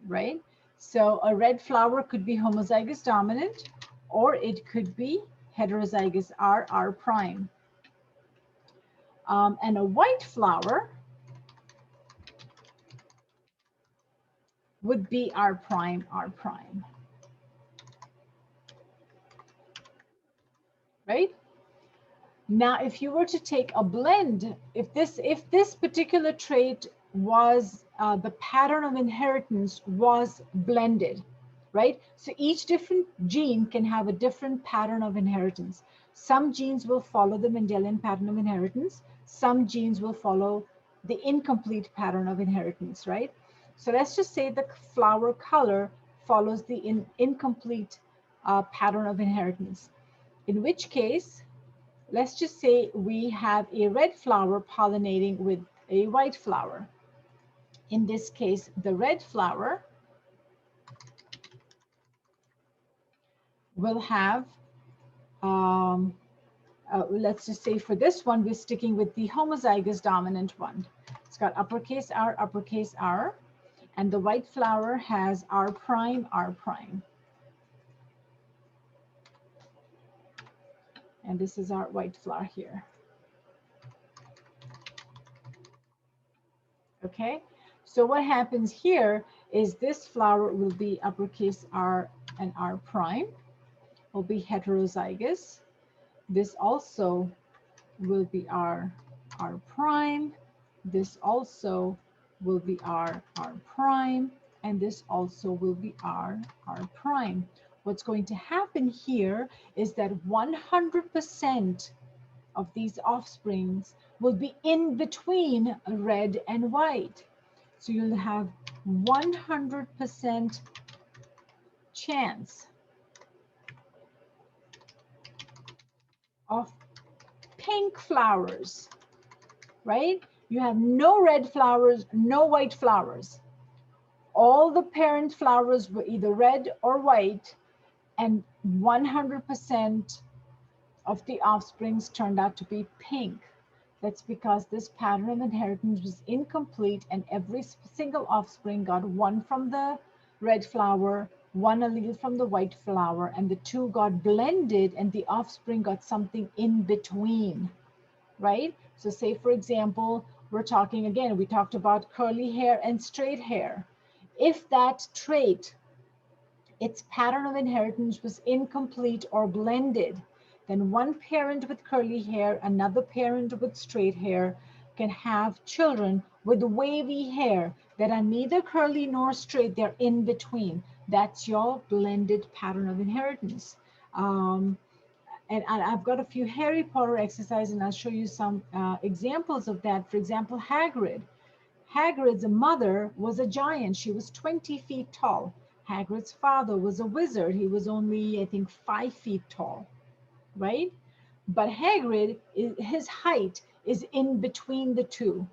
right? So a red flower could be homozygous dominant, or it could be heterozygous R prime. And a white flower would be R prime. Right? Now, if you were to take a blend, if this particular trait was, the pattern of inheritance was blended, right? So each different gene can have a different pattern of inheritance. Some genes will follow the Mendelian pattern of inheritance. Some genes will follow the incomplete pattern of inheritance, right? So let's just say the flower color follows the incomplete pattern of inheritance. In which case, let's just say we have a red flower pollinating with a white flower. In this case, the red flower will have, let's just say for this one, we're sticking with the homozygous dominant one. It's got uppercase R, and the white flower has R prime, R prime. And this is our white flower here. Okay, so what happens here is this flower will be uppercase R and R prime, will be heterozygous. This also will be R prime. This also will be R prime. And this also will be R prime. What's going to happen here is that 100% of these offsprings will be in between red and white. So you'll have 100% chance of pink flowers, right? You have no red flowers, no white flowers. All the parent flowers were either red or white, and 100% of the offsprings turned out to be pink. That's because this pattern of inheritance was incomplete, and every single offspring got one from the red flower, one allele from the white flower, and the two got blended, and the offspring got something in between, right? So say, for example, we're talking again, we talked about curly hair and straight hair. If that trait, its pattern of inheritance was incomplete or blended, then one parent with curly hair, another parent with straight hair can have children with wavy hair that are neither curly nor straight, they're in between. That's your blended pattern of inheritance. And I've got a few Harry Potter exercises, and I'll show you some examples of that. For example, Hagrid. Hagrid's mother was a giant. She was 20 feet tall. Hagrid's father was a wizard. He was only, I think, 5 feet tall, right? But Hagrid, his height is in between the two,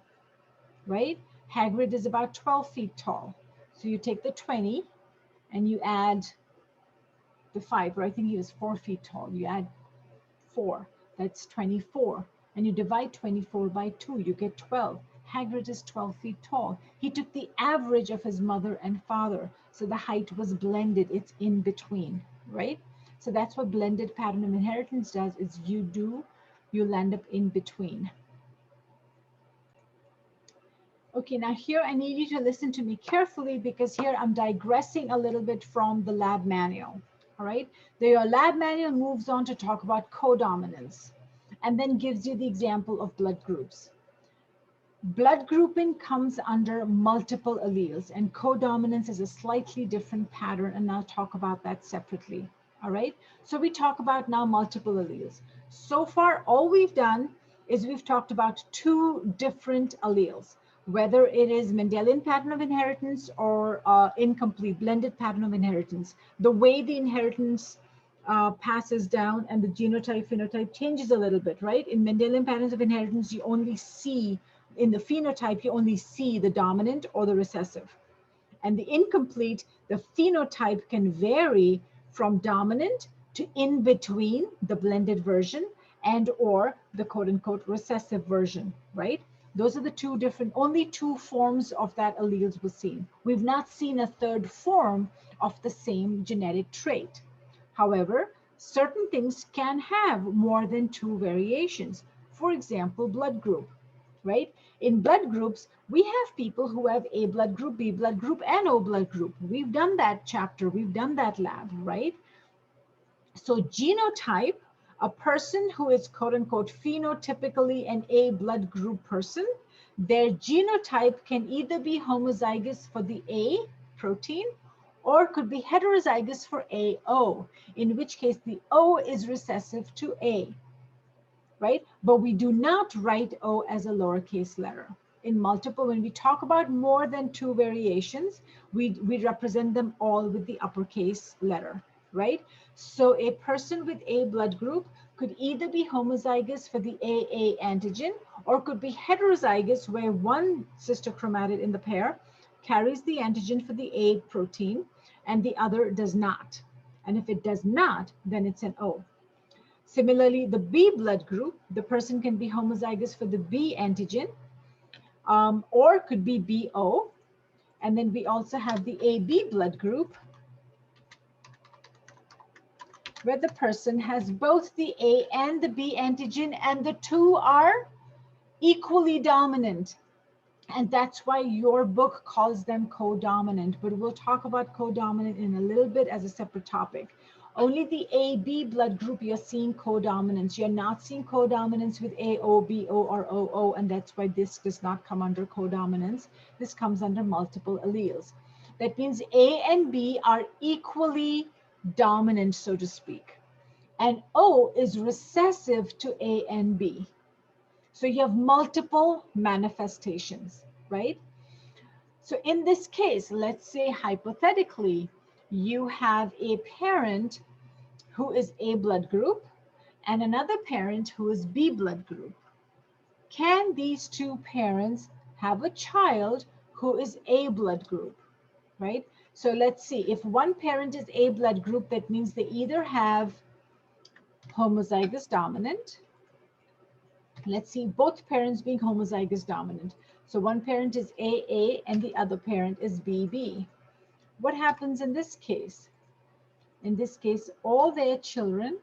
right? Hagrid is about 12 feet tall. So you take the 20 and you add the 5, or I think he was 4 feet tall. You add 4, that's 24. And you divide 24 by 2, you get 12. Hagrid is 12 feet tall. He took the average of his mother and father. So the height was blended, it's in between, right? So that's what blended pattern of inheritance does, is you'll end up in between. Okay, now here I need you to listen to me carefully, because here I'm digressing a little bit from the lab manual, all right? Your lab manual moves on to talk about codominance, and then gives you the example of blood groups. Blood grouping comes under multiple alleles, and codominance is a slightly different pattern, and I'll talk about that separately. All right, so we talk about now multiple alleles. So far, all we've done is we've talked about 2 different alleles, whether it is Mendelian pattern of inheritance or incomplete blended pattern of inheritance. The way the inheritance passes down and the genotype phenotype changes a little bit, right? In Mendelian patterns of inheritance, you only see, in the phenotype, you only see the dominant or the recessive. And the incomplete, the phenotype can vary from dominant to in between, the blended version, and or the quote unquote recessive version, right? Those are the 2 different, only 2 forms of that alleles was seen. We've not seen a 3rd form of the same genetic trait. However, certain things can have more than 2 variations. For example, blood group, right? In blood groups, we have people who have A blood group, B blood group, and O blood group. We've done that chapter, we've done that lab, right? So genotype, a person who is quote unquote phenotypically an A blood group person, their genotype can either be homozygous for the A protein, or could be heterozygous for AO, in which case the O is recessive to A, right? But we do not write O as a lowercase letter. In multiple, when we talk about more than 2 variations, we represent them all with the uppercase letter, right? So a person with A blood group could either be homozygous for the AA antigen, or could be heterozygous, where one sister chromatid in the pair carries the antigen for the A protein and the other does not. And if it does not, then it's an O. Similarly, the B blood group, the person can be homozygous for the B antigen, or could be BO. And then we also have the AB blood group, where the person has both the A and the B antigen, and the two are equally dominant. And that's why your book calls them codominant, but we'll talk about codominant in a little bit as a separate topic. Only the AB blood group, you're seeing codominance. You're not seeing codominance with AO, BO, or OO, and that's why this does not come under codominance. This comes under multiple alleles. That means A and B are equally dominant, so to speak. And O is recessive to A and B. So you have multiple manifestations, right? So in this case, let's say hypothetically, you have a parent who is A blood group and another parent who is B blood group. Can these two parents have a child who is A blood group, right? So let's see, if one parent is A blood group, that means they either have homozygous dominant. Let's see, both parents being homozygous dominant. So one parent is AA and the other parent is BB. What happens in this case? In this case, all their children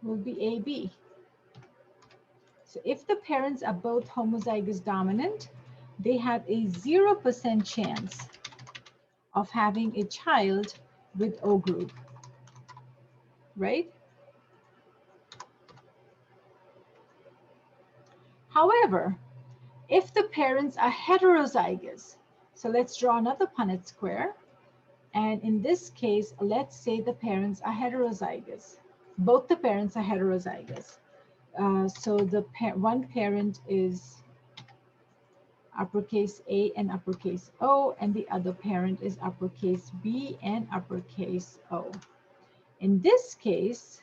will be AB. So if the parents are both homozygous dominant, they have a 0% chance of having a child with O group, right? However, if the parents are heterozygous, so let's draw another Punnett square. And in this case, let's say the parents are heterozygous. Both the parents are heterozygous. So the one parent is uppercase A and uppercase O, and the other parent is uppercase B and uppercase O. In this case,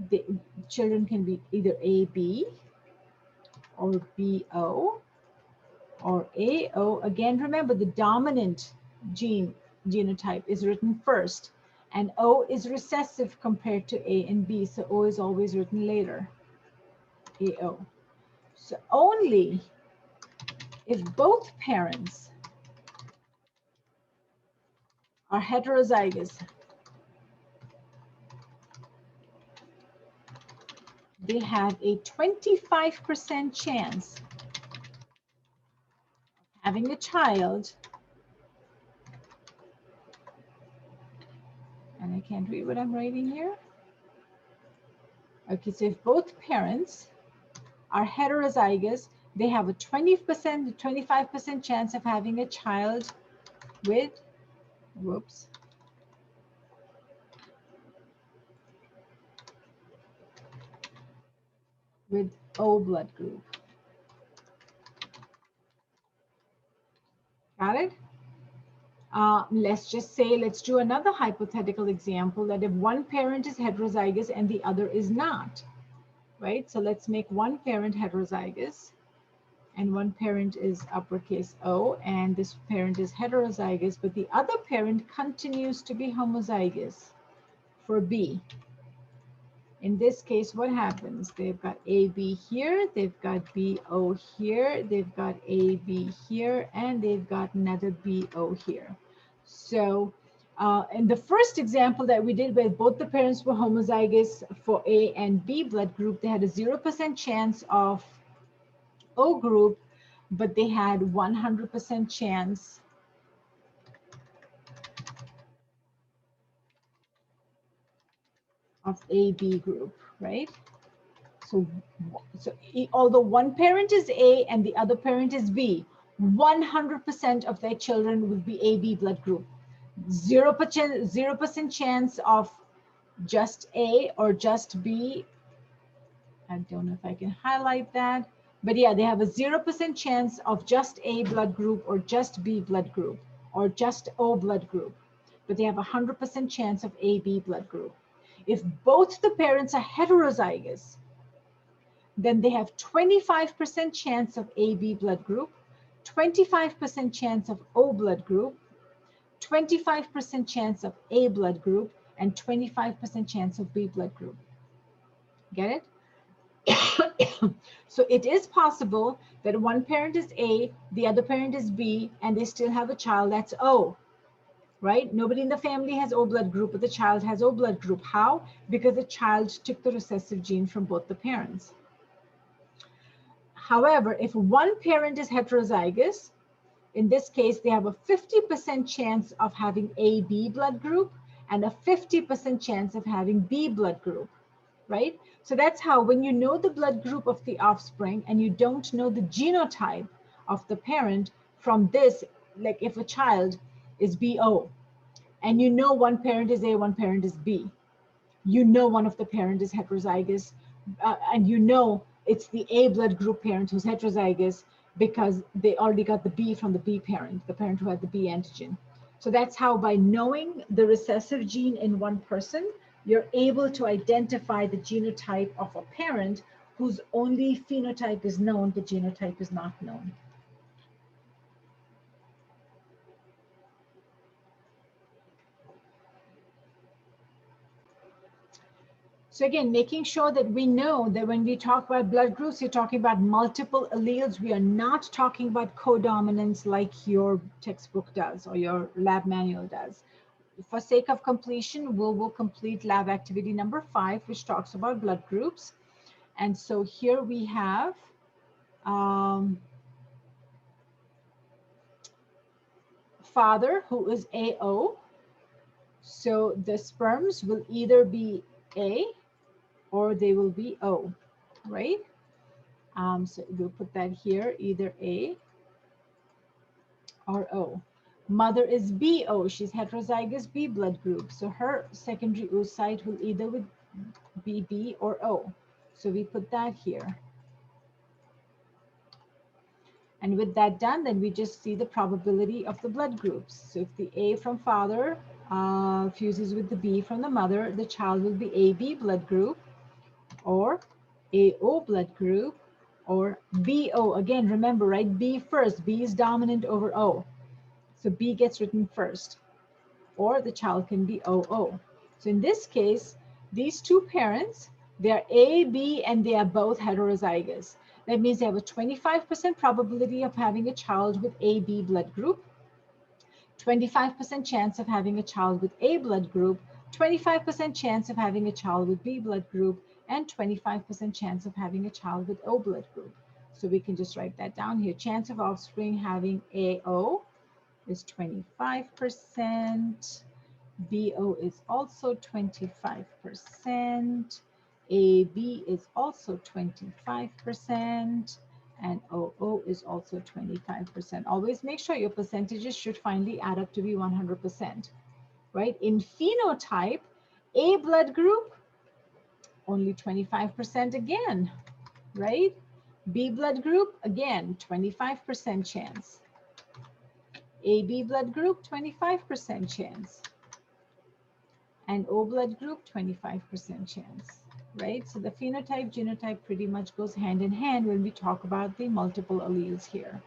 the children can be either AB or BO or AO. Again, remember the dominant genotype is written first, and O is recessive compared to A and B, so O is always written later, AO. So only if both parents are heterozygous, they have a 25% chance of having a child, and I can't read what I'm writing here. Okay, so if both parents are heterozygous, they have a 20% to 25% chance of having a child with, whoops, with O blood group. Got it? Let's just say, let's do another hypothetical example that if one parent is heterozygous and the other is not, right? So let's make one parent heterozygous and one parent is uppercase O, and this parent is heterozygous, but the other parent continues to be homozygous for B. In this case, what happens? They've got AB here, they've got BO here, they've got AB here, and they've got another BO here. So in the first example that we did, where both the parents were homozygous for A and B blood group, they had a 0% chance of O group, but they had 100% chance of AB group, right? So although one parent is A and the other parent is B, 100% of their children will be AB blood group. 0% chance of just A or just B. I don't know if I can highlight that, but yeah, they have a 0% chance of just A blood group or just B blood group or just O blood group, but they have a 100% chance of AB blood group. If both the parents are heterozygous, then they have 25% chance of AB blood group, 25% chance of O blood group, 25% chance of A blood group, and 25% chance of B blood group. Get it? So it is possible that one parent is A, the other parent is B, and they still have a child that's O, right? Nobody in the family has O blood group, but the child has O blood group. How? Because the child took the recessive gene from both the parents. However, if one parent is heterozygous, in this case, they have a 50% chance of having AB blood group and a 50% chance of having B blood group, right? So that's how, when you know the blood group of the offspring and you don't know the genotype of the parent, from this, like if a child is BO and you know one parent is A, one parent is B, you know one of the parent is heterozygous, and you know it's the A blood group parent who's heterozygous because they already got the B from the B parent, the parent who had the B antigen. So that's how, by knowing the recessive gene in one person, you're able to identify the genotype of a parent whose only phenotype is known, but genotype is not known. So again, making sure that we know that when we talk about blood groups, you're talking about multiple alleles. We are not talking about codominance like your textbook does or your lab manual does. For sake of completion, we'll complete lab activity number 5, which talks about blood groups. And so here we have father, who is AO. So the sperms will either be A or they will be O, right? So we'll put that here, either A or O. Mother is BO, she's heterozygous B blood group. So her secondary oocyte will either be B or O. So we put that here. And with that done, then we just see the probability of the blood groups. So if the A from father fuses with the B from the mother, the child will be AB blood group, or AO blood group, or BO. Again, remember, right? B first. B is dominant over O. So B gets written first. Or the child can be OO. So in this case, these two parents, they are A, B, and they are both heterozygous. That means they have a 25% probability of having a child with AB blood group, 25% chance of having a child with A blood group, 25% chance of having a child with B blood group, and 25% chance of having a child with O blood group. So we can just write that down here. Chance of offspring having AO is 25%. BO is also 25%. AB is also 25%. And OO is also 25%. Always make sure your percentages should finally add up to be 100%, right? In phenotype, A blood group, only 25% again, right? B blood group, again, 25% chance. AB blood group, 25% chance. And O blood group, 25% chance, right? So the phenotype, genotype pretty much goes hand in hand when we talk about the multiple alleles here.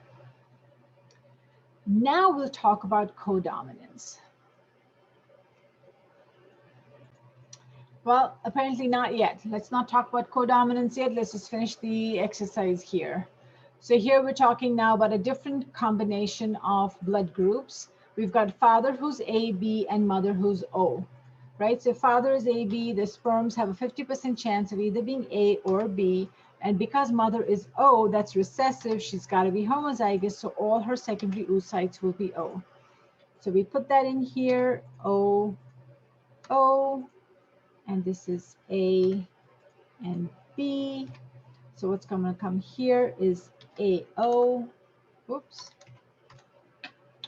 Now we'll talk about codominance. Well, apparently not yet. Let's not talk about codominance yet. Let's just finish the exercise here. So here we're talking now about a different combination of blood groups. We've got father who's AB and mother who's O, right? So if father is AB, the sperms have a 50% chance of either being A or B. And because mother is O, that's recessive, she's got to be homozygous, so all her secondary oocytes will be O. So we put that in here, O, O, and this is A and B. So what's going to come here is AO, oops,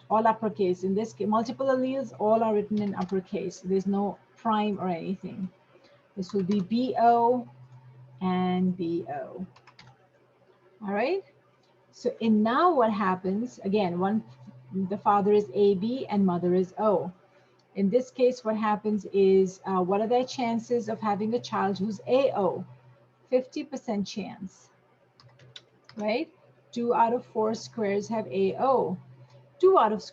all uppercase. In this case, multiple alleles, all are written in uppercase. There's no prime or anything. This will be BO and BO. All right. So in now what happens, again, the father is AB and mother is O. In this case, what happens is, what are their chances of having a child who's AO? 50% chance, right? 2 out of 4 squares have AO. 2 out of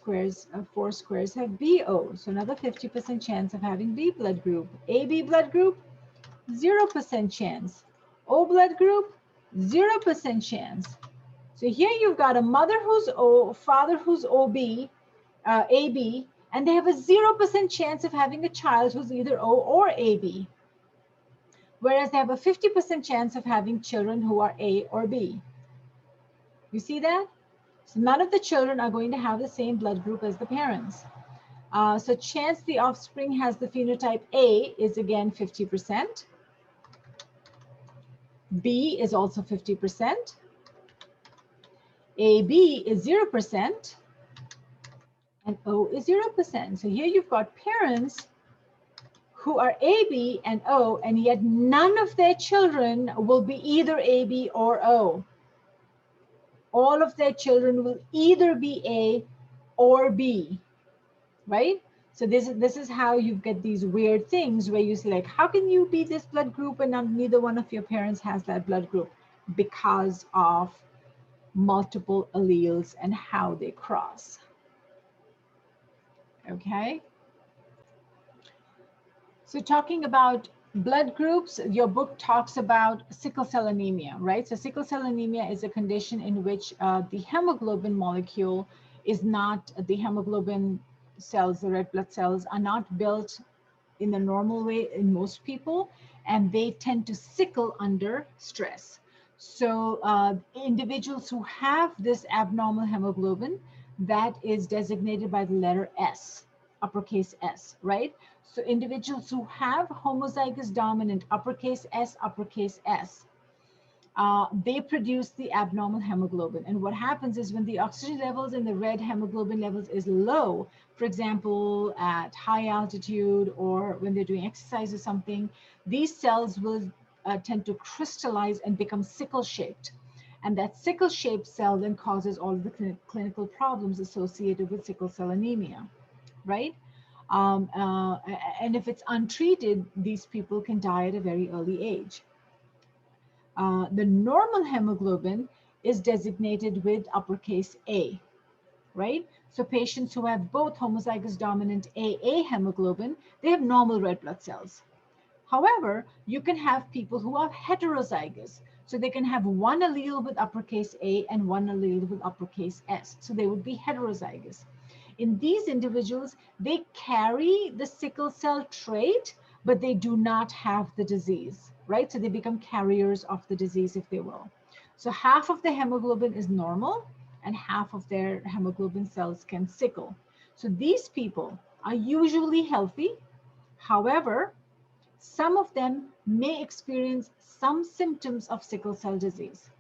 4 squares have BO. So another 50% chance of having B blood group. AB blood group, 0% chance. O blood group, 0% chance. So here you've got a mother who's O, father who's OB, AB, and they have a 0% chance of having a child who's either O or AB. Whereas they have a 50% chance of having children who are A or B. You see that? So none of the children are going to have the same blood group as the parents. So chance the offspring has the phenotype A is again 50%. B is also 50%. AB is 0%. And O is 0%. So here you've got parents who are AB and O, and yet none of their children will be either AB or O. All of their children will either be A or B, right? So this is how you get these weird things where you say, like, how can you be this blood group and neither one of your parents has that blood group? Because of multiple alleles and how they cross. Okay. So talking about blood groups, your book talks about sickle cell anemia, right? So sickle cell anemia is a condition in which the hemoglobin molecule is not, the hemoglobin cells, the red blood cells, are not built in the normal way in most people, and they tend to sickle under stress. So individuals who have this abnormal hemoglobin, that is designated by the letter S, uppercase S, right? So individuals who have homozygous dominant, uppercase S, they produce the abnormal hemoglobin. And what happens is when the oxygen levels and the red hemoglobin levels is low, for example, at high altitude or when they're doing exercise or something, these cells will tend to crystallize and become sickle-shaped. And that sickle-shaped cell then causes all of the clinical problems associated with sickle cell anemia, right? And if it's untreated, these people can die at a very early age. The normal hemoglobin is designated with uppercase A, right? So patients who have both homozygous dominant AA hemoglobin, they have normal red blood cells. However, you can have people who are heterozygous. So they can have one allele with uppercase A and one allele with uppercase S. So they would be heterozygous. In these individuals, they carry the sickle cell trait, but they do not have the disease, right? So they become carriers of the disease, if they will. So half of the hemoglobin is normal and half of their hemoglobin cells can sickle. So these people are usually healthy. However, some of them may experience some symptoms of sickle cell disease.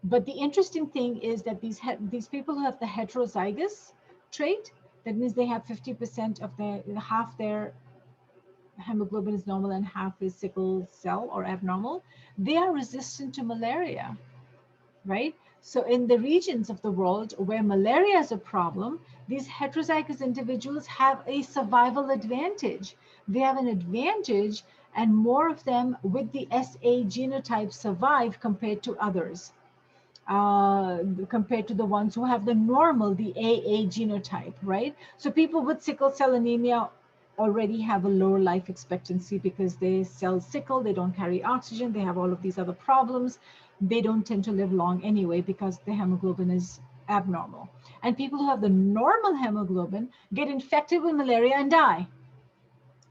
But the interesting thing is that these people who have the heterozygous trait, that means they have 50% of half their hemoglobin is normal and half is sickle cell or abnormal, they are resistant to malaria, right? So in the regions of the world where malaria is a problem, these heterozygous individuals have a survival advantage. They have an advantage, and more of them with the SA genotype survive compared to others, compared to the ones who have the normal, the AA genotype, right? So people with sickle cell anemia already have a lower life expectancy because they cell sickle, they don't carry oxygen, they have all of these other problems. They don't tend to live long anyway because the hemoglobin is abnormal. And people who have the normal hemoglobin get infected with malaria and die,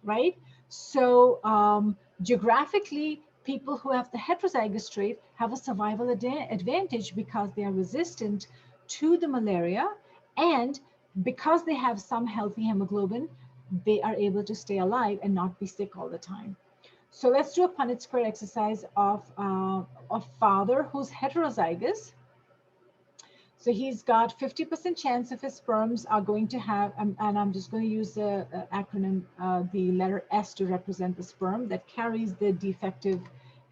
right? So geographically, people who have the heterozygous trait have a survival advantage because they are resistant to the malaria, and because they have some healthy hemoglobin, they are able to stay alive and not be sick all the time. So let's do a Punnett Square exercise of a father who's heterozygous. So he's got 50% chance of his sperms are going to have, and I'm just going to use the acronym, the letter S to represent the sperm that carries the defective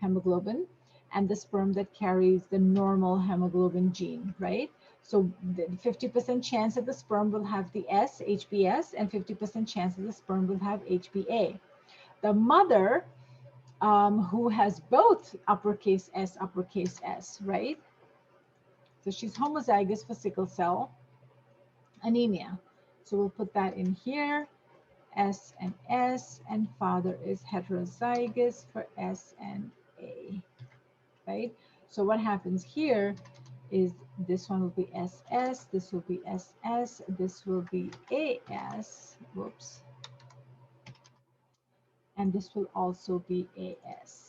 hemoglobin and the sperm that carries the normal hemoglobin gene, right? So the 50% chance that the sperm will have the S, HBS, and 50% chance that the sperm will have HBA. The mother, who has both uppercase S, right? So she's homozygous for sickle cell anemia. So we'll put that in here, S and S, and father is heterozygous for S and A, right? So what happens here is this one will be SS, this will be SS, this will be AS, whoops, and this will also be AS.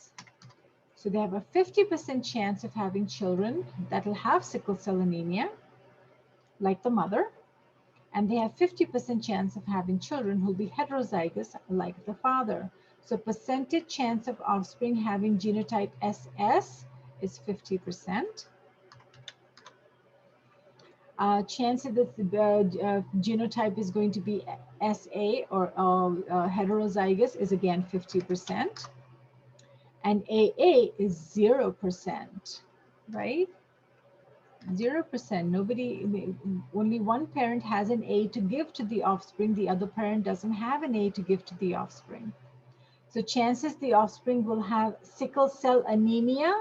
So they have a 50% chance of having children that will have sickle cell anemia, like the mother, and they have 50% chance of having children who'll be heterozygous, like the father. So percentage chance of offspring having genotype SS is 50%. Chance that the genotype is going to be SA or heterozygous is again 50%. And AA is 0%, right? 0%. Nobody, only one parent has an A to give to the offspring. The other parent doesn't have an A to give to the offspring. So chances the offspring will have sickle cell anemia,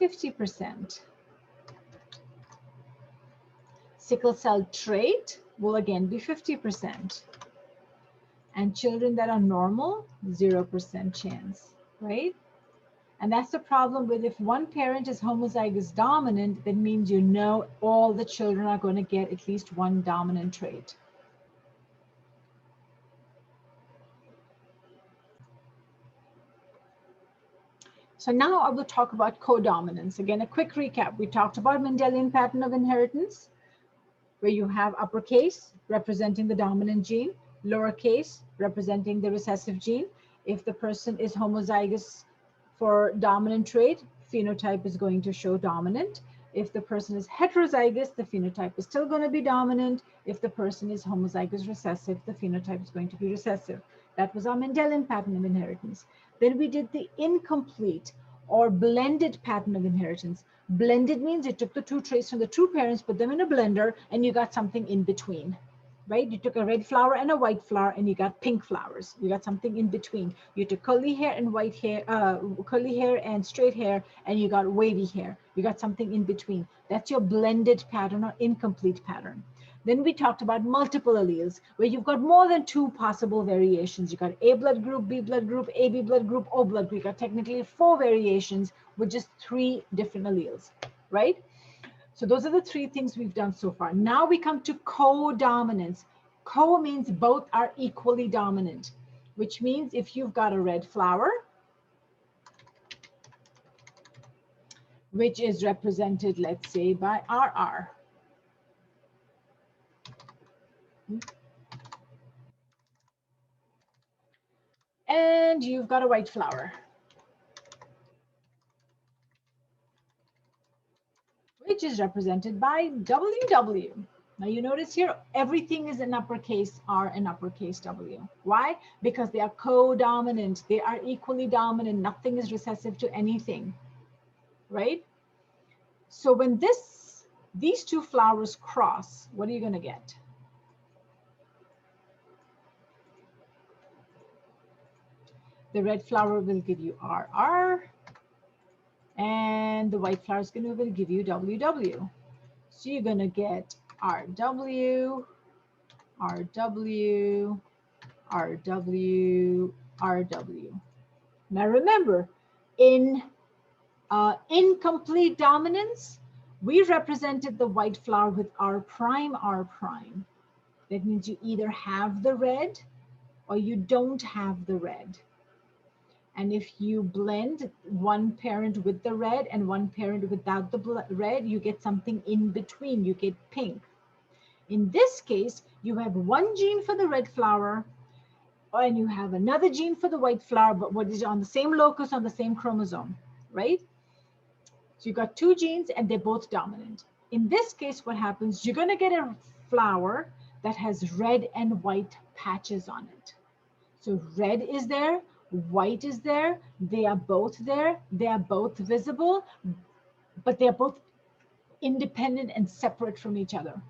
50%. Sickle cell trait will again be 50%. And children that are normal, 0% chance, right? And that's the problem with if one parent is homozygous dominant, that means you know all the children are going to get at least one dominant trait. So now I will talk about codominance. Again, a quick recap. We talked about Mendelian pattern of inheritance, where you have uppercase representing the dominant gene, lowercase representing the recessive gene. If the person is homozygous for dominant trait, phenotype is going to show dominant. If the person is heterozygous, the phenotype is still going to be dominant. If the person is homozygous recessive, the phenotype is going to be recessive. That was our Mendelian pattern of inheritance. Then we did the incomplete or blended pattern of inheritance. Blended means you took the two traits from the two parents, put them in a blender, and you got something in between. Right? You took a red flower and a white flower and you got pink flowers. You got something in between. You took curly hair and white hair, curly hair and straight hair, and you got wavy hair. You got something in between. That's your blended pattern or incomplete pattern. Then we talked about multiple alleles, where you've got more than two possible variations. You got A blood group, B blood group, AB blood group, O blood group. You got technically 4 variations with just 3 different alleles, right? So those are the 3 things we've done so far. Now we come to codominance. Co means both are equally dominant, which means if you've got a red flower, which is represented, let's say, by RR. And you've got a white flower, which is represented by WW. Now you notice here, everything is in uppercase R and uppercase W. Why? Because they are co-dominant. They are equally dominant. Nothing is recessive to anything, right? So when these 2 flowers cross, what are you going to get? The red flower will give you RR, and the white flower is going to give you WW. So you're going to get RW, RW, RW, RW. Now remember, in incomplete dominance, we represented the white flower with R prime, R prime. That means you either have the red or you don't have the red. And if you blend one parent with the red and one parent without the red, you get something in between, you get pink. In this case, you have one gene for the red flower and you have another gene for the white flower, but what is on the same locus on the same chromosome, right? So you got 2 genes and they're both dominant. In this case, what happens, you're gonna get a flower that has red and white patches on it. So red is there, white is there, they are both there, they are both visible, but they're both independent and separate from each other.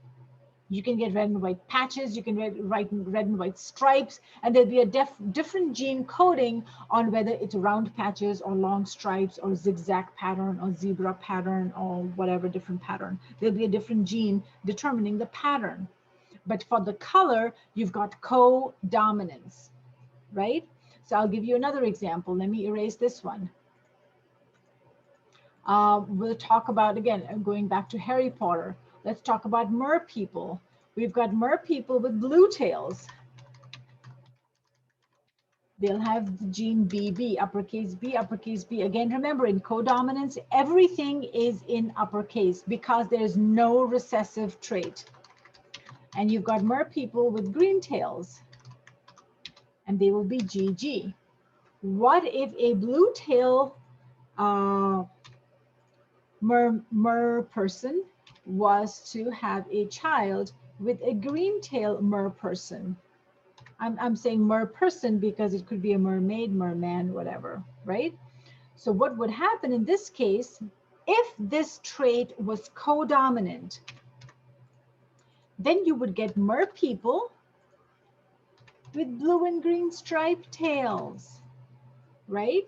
You can get red and white patches, you can get red and white stripes, and there'll be a different gene coding on whether it's round patches or long stripes or zigzag pattern or zebra pattern or whatever different pattern. There'll be a different gene determining the pattern. But for the color, you've got codominance, right? So I'll give you another example. Let me erase this one. We'll talk about, again, going back to Harry Potter, let's talk about mer people. We've got mer people with blue tails. They'll have the gene BB, uppercase B, uppercase B. Again, remember, in codominance, everything is in uppercase because there's no recessive trait. And you've got mer people with green tails, and they will be GG. What if a blue tail mer person was to have a child with a green tail mer person? I'm saying mer person because it could be a mermaid, merman, whatever, right? So what would happen in this case, if this trait was codominant, then you would get mer people with blue and green striped tails, right?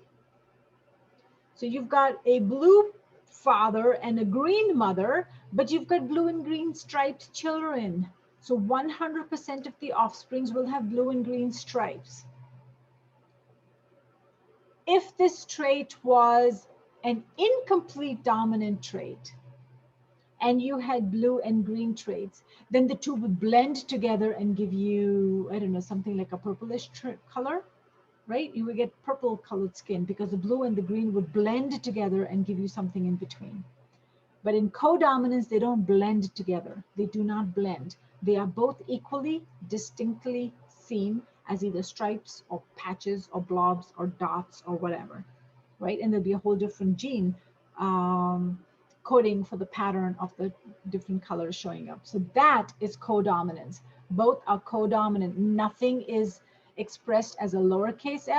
So you've got a blue father and a green mother, but you've got blue and green striped children. So 100% of the offsprings will have blue and green stripes. If this trait was an incomplete dominant trait, and you had blue and green traits, then the two would blend together and give you, I don't know, something like a purplish color, right? You would get purple colored skin because the blue and the green would blend together and give you something in between. But in codominance, they don't blend together. They do not blend. They are both equally, distinctly seen as either stripes or patches or blobs or dots or whatever, right? And there'll be a whole different gene coding for the pattern of the different colors showing up. So that is codominance. Both are codominant. Nothing is expressed as a lowercase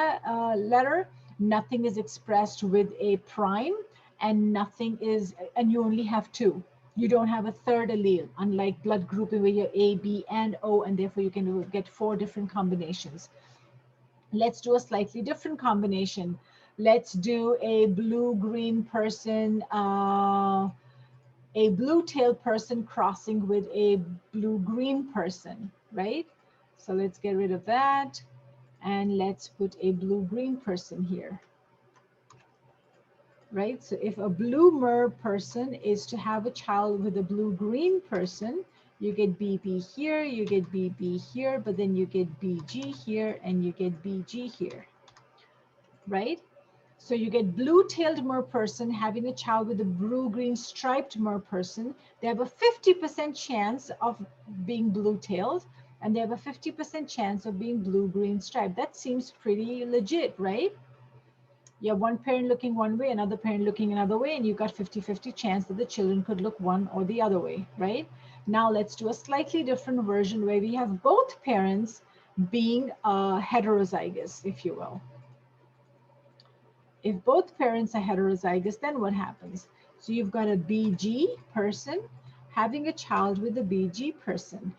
letter. Nothing is expressed with a prime, and nothing is, and you only have two. You don't have a third allele, unlike blood grouping where you're A, B, and O, and therefore you can get 4 different combinations. Let's do a slightly different combination. Let's do a blue-green person, a blue-tailed person crossing with a blue-green person, right? So let's get rid of that, and let's put a blue-green person here. Right? So if a blue mer person is to have a child with a blue-green person, you get BB here, you get BB here, but then you get BG here, and you get BG here, right? So you get blue-tailed mer person having a child with a blue-green striped mer person. They have a 50% chance of being blue-tailed, and they have a 50% chance of being blue-green striped. That seems pretty legit, right? You have one parent looking one way, another parent looking another way, and you've got 50-50 chance that the children could look one or the other way, right? Now let's do a slightly different version where we have both parents being heterozygous, if you will. If both parents are heterozygous, then what happens? So you've got a BG person having a child with a BG person.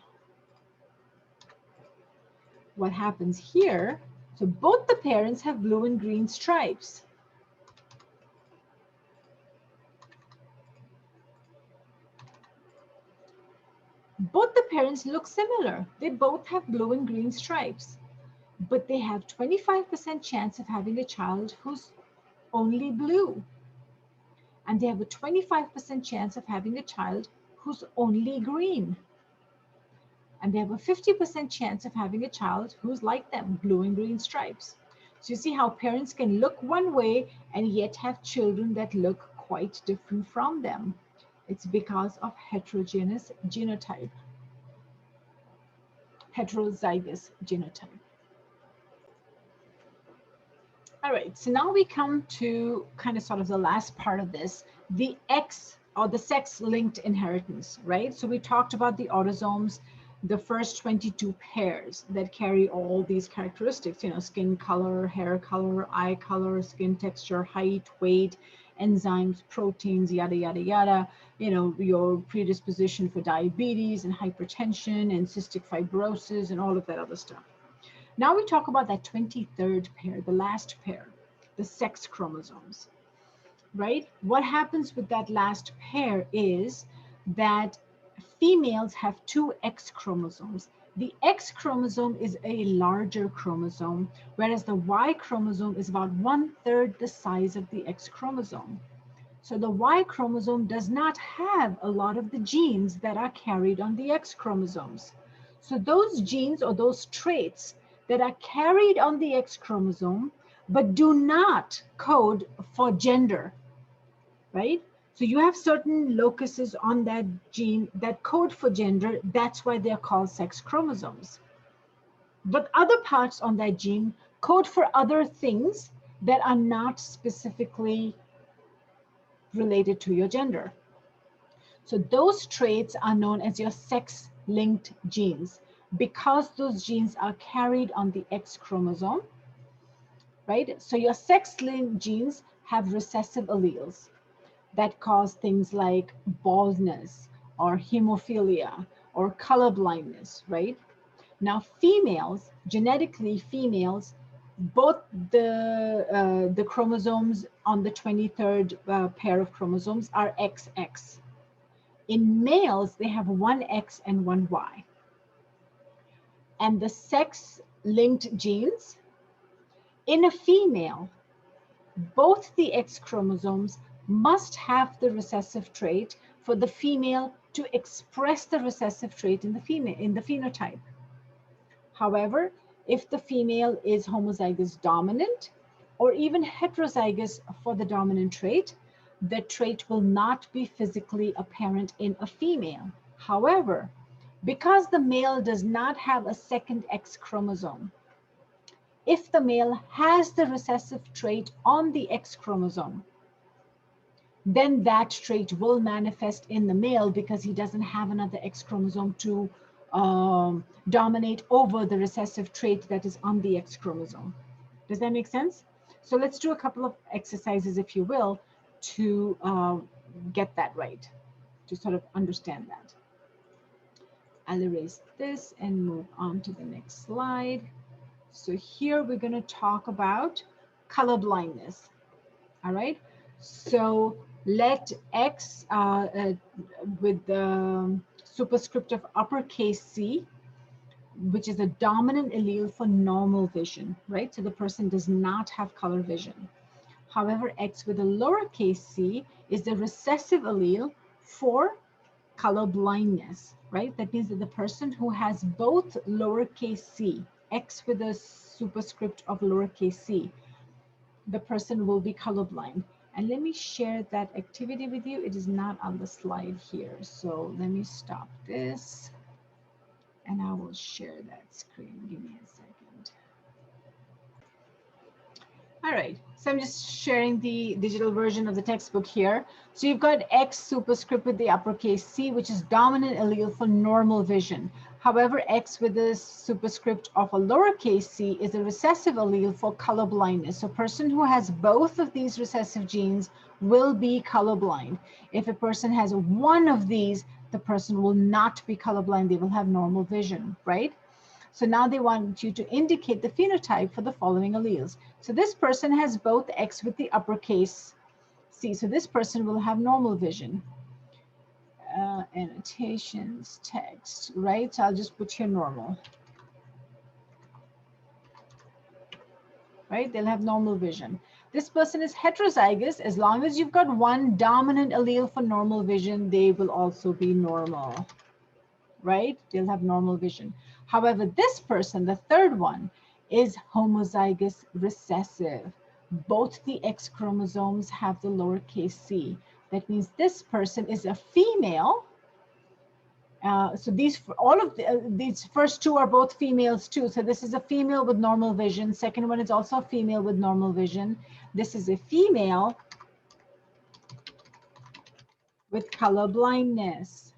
What happens here? So both the parents have blue and green stripes. Both the parents look similar. They both have blue and green stripes, but they have 25% chance of having a child who's only blue. And they have a 25% chance of having a child who's only green. And they have a 50% chance of having a child who's like them, blue and green stripes. So you see how parents can look one way and yet have children that look quite different from them. It's because of heterogeneous genotype, heterozygous genotype. All right, so now we come to kind of sort of the last part of this, the X or the sex-linked inheritance, right? So we talked about the autosomes, the first 22 pairs that carry all these characteristics, you know, skin color, hair color, eye color, skin texture, height, weight, enzymes, proteins, yada, yada, yada, you know, your predisposition for diabetes and hypertension and cystic fibrosis and all of that other stuff. Now we talk about that 23rd pair, the last pair, the sex chromosomes, right? What happens with that last pair is that females have two X chromosomes. The X chromosome is a larger chromosome, whereas the Y chromosome is about 1/3 the size of the X chromosome. So the Y chromosome does not have a lot of the genes that are carried on the X chromosomes. So those genes or those traits that are carried on the X chromosome, but do not code for gender, right? So you have certain locuses on that gene that code for gender. That's why they're called sex chromosomes. But other parts on that gene code for other things that are not specifically related to your gender. So those traits are known as your sex-linked genes because those genes are carried on the X chromosome, right? So your sex-linked genes have recessive alleles that cause things like baldness or hemophilia or color blindness, right? Now females, genetically females, both the chromosomes on the 23rd pair of chromosomes are XX. In males, they have one X and one Y. And the sex-linked genes, in a female, both the X chromosomes must have the recessive trait for the female to express the recessive trait in the phenotype. However, if the female is homozygous dominant or even heterozygous for the dominant trait, the trait will not be physically apparent in a female. However, because the male does not have a second X chromosome, if the male has the recessive trait on the X chromosome, then that trait will manifest in the male because he doesn't have another X chromosome to dominate over the recessive trait that is on the X chromosome. Does that make sense? So let's do a couple of exercises, if you will, to get that right, to sort of understand that. I'll erase this and move on to the next slide. So here we're going to talk about color blindness. All right. So let X with the superscript of uppercase C, which is a dominant allele for normal vision, right? So the person does not have color vision. However, X with a lowercase c is the recessive allele for color blindness, right? That means that the person who has both lowercase c, X with a superscript of lowercase c, the person will be colorblind. And let me share that activity with you. It is not on the slide here. So let me stop this and I will share that screen. Give me a second. All right, so I'm just sharing the digital version of the textbook here. So you've got X superscript with the uppercase C, which is dominant allele for normal vision. However, X with the superscript of a lowercase c is a recessive allele for color blindness. So a person who has both of these recessive genes will be colorblind. If a person has one of these, the person will not be colorblind. They will have normal vision, right? So now they want you to indicate the phenotype for the following alleles. So this person has both X with the uppercase C. So this person will have normal vision. Annotations, text, right? So I'll just put here normal. Right? They'll have normal vision. This person is heterozygous. As long as you've got one dominant allele for normal vision, they will also be normal. Right? They'll have normal vision. However, this person, the third one, is homozygous recessive. Both the X chromosomes have the lowercase c. That means this person is a female. So these, all of these first two are both females too. So this is a female with normal vision. Second one is also a female with normal vision. This is a female with color blindness.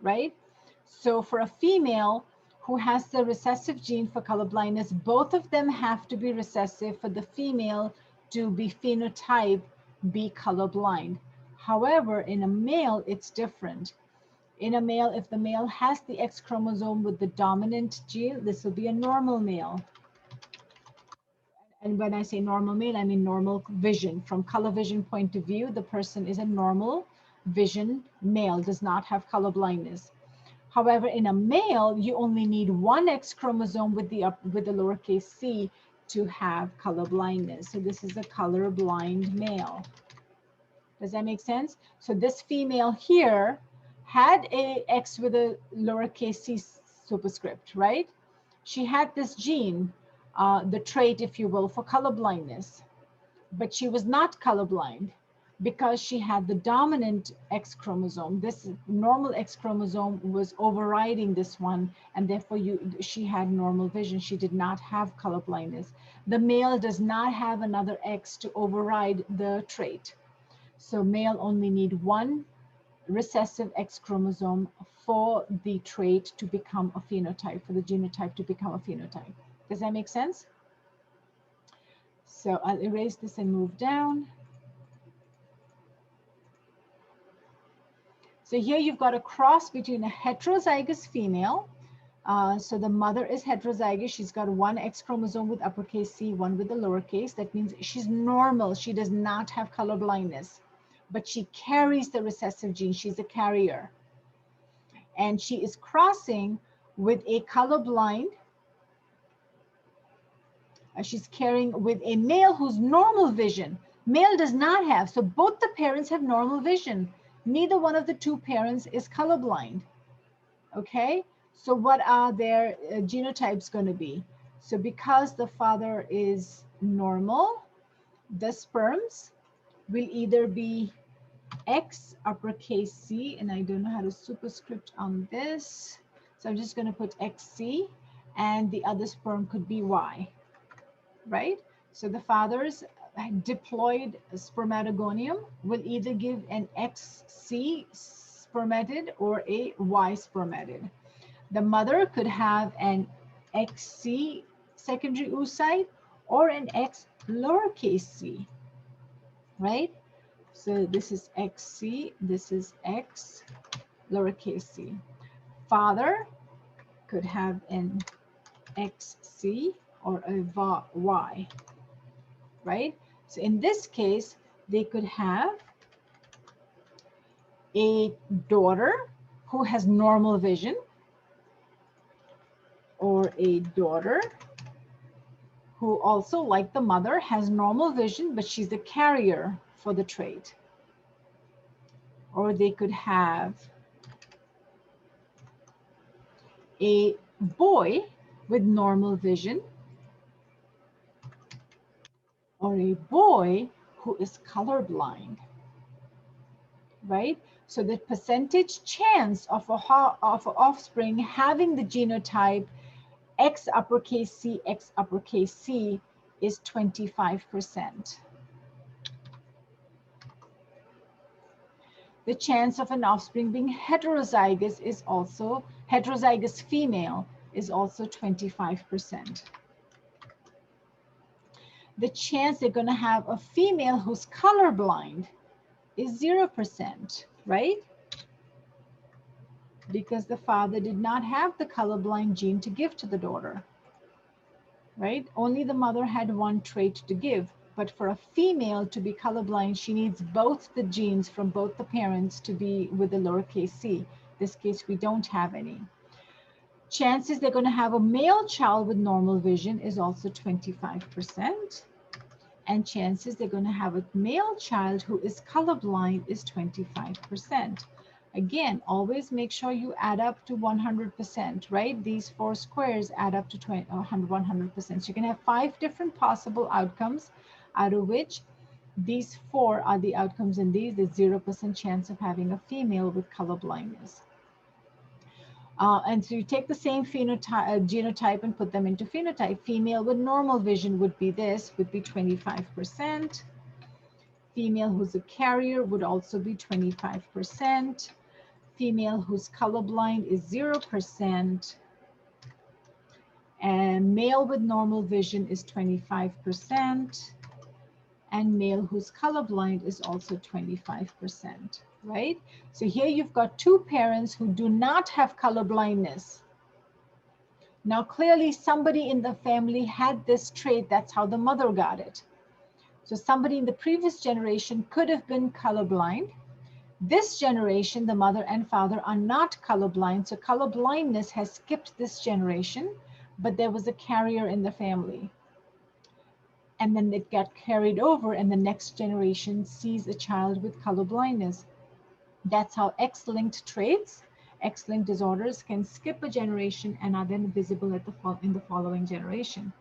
Right? So for a female who has the recessive gene for color blindness, both of them have to be recessive for the female to be phenotype be colorblind. However, in a male, it's different. In a male, if the male has the X chromosome with the dominant gene, this will be a normal male. And when I say normal male, I mean normal vision. From color vision point of view, the person is a normal vision male, does not have color blindness. However, in a male, you only need one X chromosome with the lowercase c to have color blindness. So this is a color blind male. Does that make sense? So this female here had a X with a lowercase c superscript, right? She had this gene, the trait, if you will, for color blindness, but she was not colorblind because she had the dominant X chromosome. This normal X chromosome was overriding this one, and therefore she had normal vision. She did not have color blindness. The male does not have another X to override the trait. So male only need one recessive X chromosome for the trait to become a phenotype, for the genotype to become a phenotype. Does that make sense? So I'll erase this and move down. So here you've got a cross between a heterozygous female. So the mother is heterozygous. She's got one X chromosome with uppercase C, one with the lowercase. That means she's normal. She does not have color blindness, but she carries the recessive gene. She's a carrier. And she is crossing with a colorblind. She's carrying with a male who's normal vision. Male does not have. So both the parents have normal vision. Neither one of the two parents is colorblind. Okay, so what are their genotypes going to be? So because the father is normal, the sperms will either be X uppercase C, and I don't know how to superscript on this. So I'm just going to put XC, and the other sperm could be Y, right? So the father's diploid spermatogonium will either give an XC spermatid or a Y spermatid. The mother could have an XC secondary oocyte or an X lowercase c, right? So this is XC, this is X lowercase c. Father could have an XC or a Y, right? So in this case, they could have a daughter who has normal vision, or a daughter who also, like the mother, has normal vision, but she's a carrier for the trait. Or they could have a boy with normal vision, or a boy who is colorblind, right? So the percentage chance of an offspring having the genotype X uppercase C, X uppercase C is 25%. The chance of an offspring being heterozygous is also, heterozygous female is also 25%. The chance they're going to have a female who's colorblind is 0%, right? Because the father did not have the colorblind gene to give to the daughter, right? Only the mother had one trait to give. But for a female to be colorblind, she needs both the genes from both the parents to be with the lowercase c. In this case, we don't have any. Chances they're going to have a male child with normal vision is also 25%. And chances they're going to have a male child who is colorblind is 25%. Again, always make sure you add up to 100%, right? These four squares add up to 100%. So you can have 5 different possible outcomes, out of which these 4 are the outcomes, and these, there's 0% chance of having a female with color blindness. And so you take the same phenotype, genotype and put them into phenotype. Female with normal vision would be this, would be 25%. Female who's a carrier would also be 25%. Female who's colorblind is 0%. And male with normal vision is 25%. and male who's colorblind is also 25%, right? So here you've got two parents who do not have color blindness. Now, clearly somebody in the family had this trait. That's how the mother got it. So somebody in the previous generation could have been colorblind. This generation, the mother and father are not colorblind. So color blindness has skipped this generation, but there was a carrier in the family. And then it got carried over, and the next generation sees a child with color blindness. That's how X-linked traits, X-linked disorders can skip a generation and are then visible at in the following generation.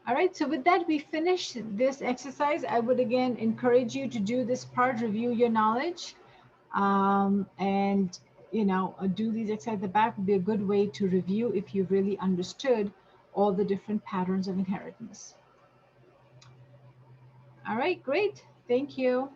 All right, so with that, we finish this exercise. I would again encourage you to do this part, review your knowledge, and do these exercises at the back would be a good way to review if you really understood all the different patterns of inheritance. All right, great. Thank you.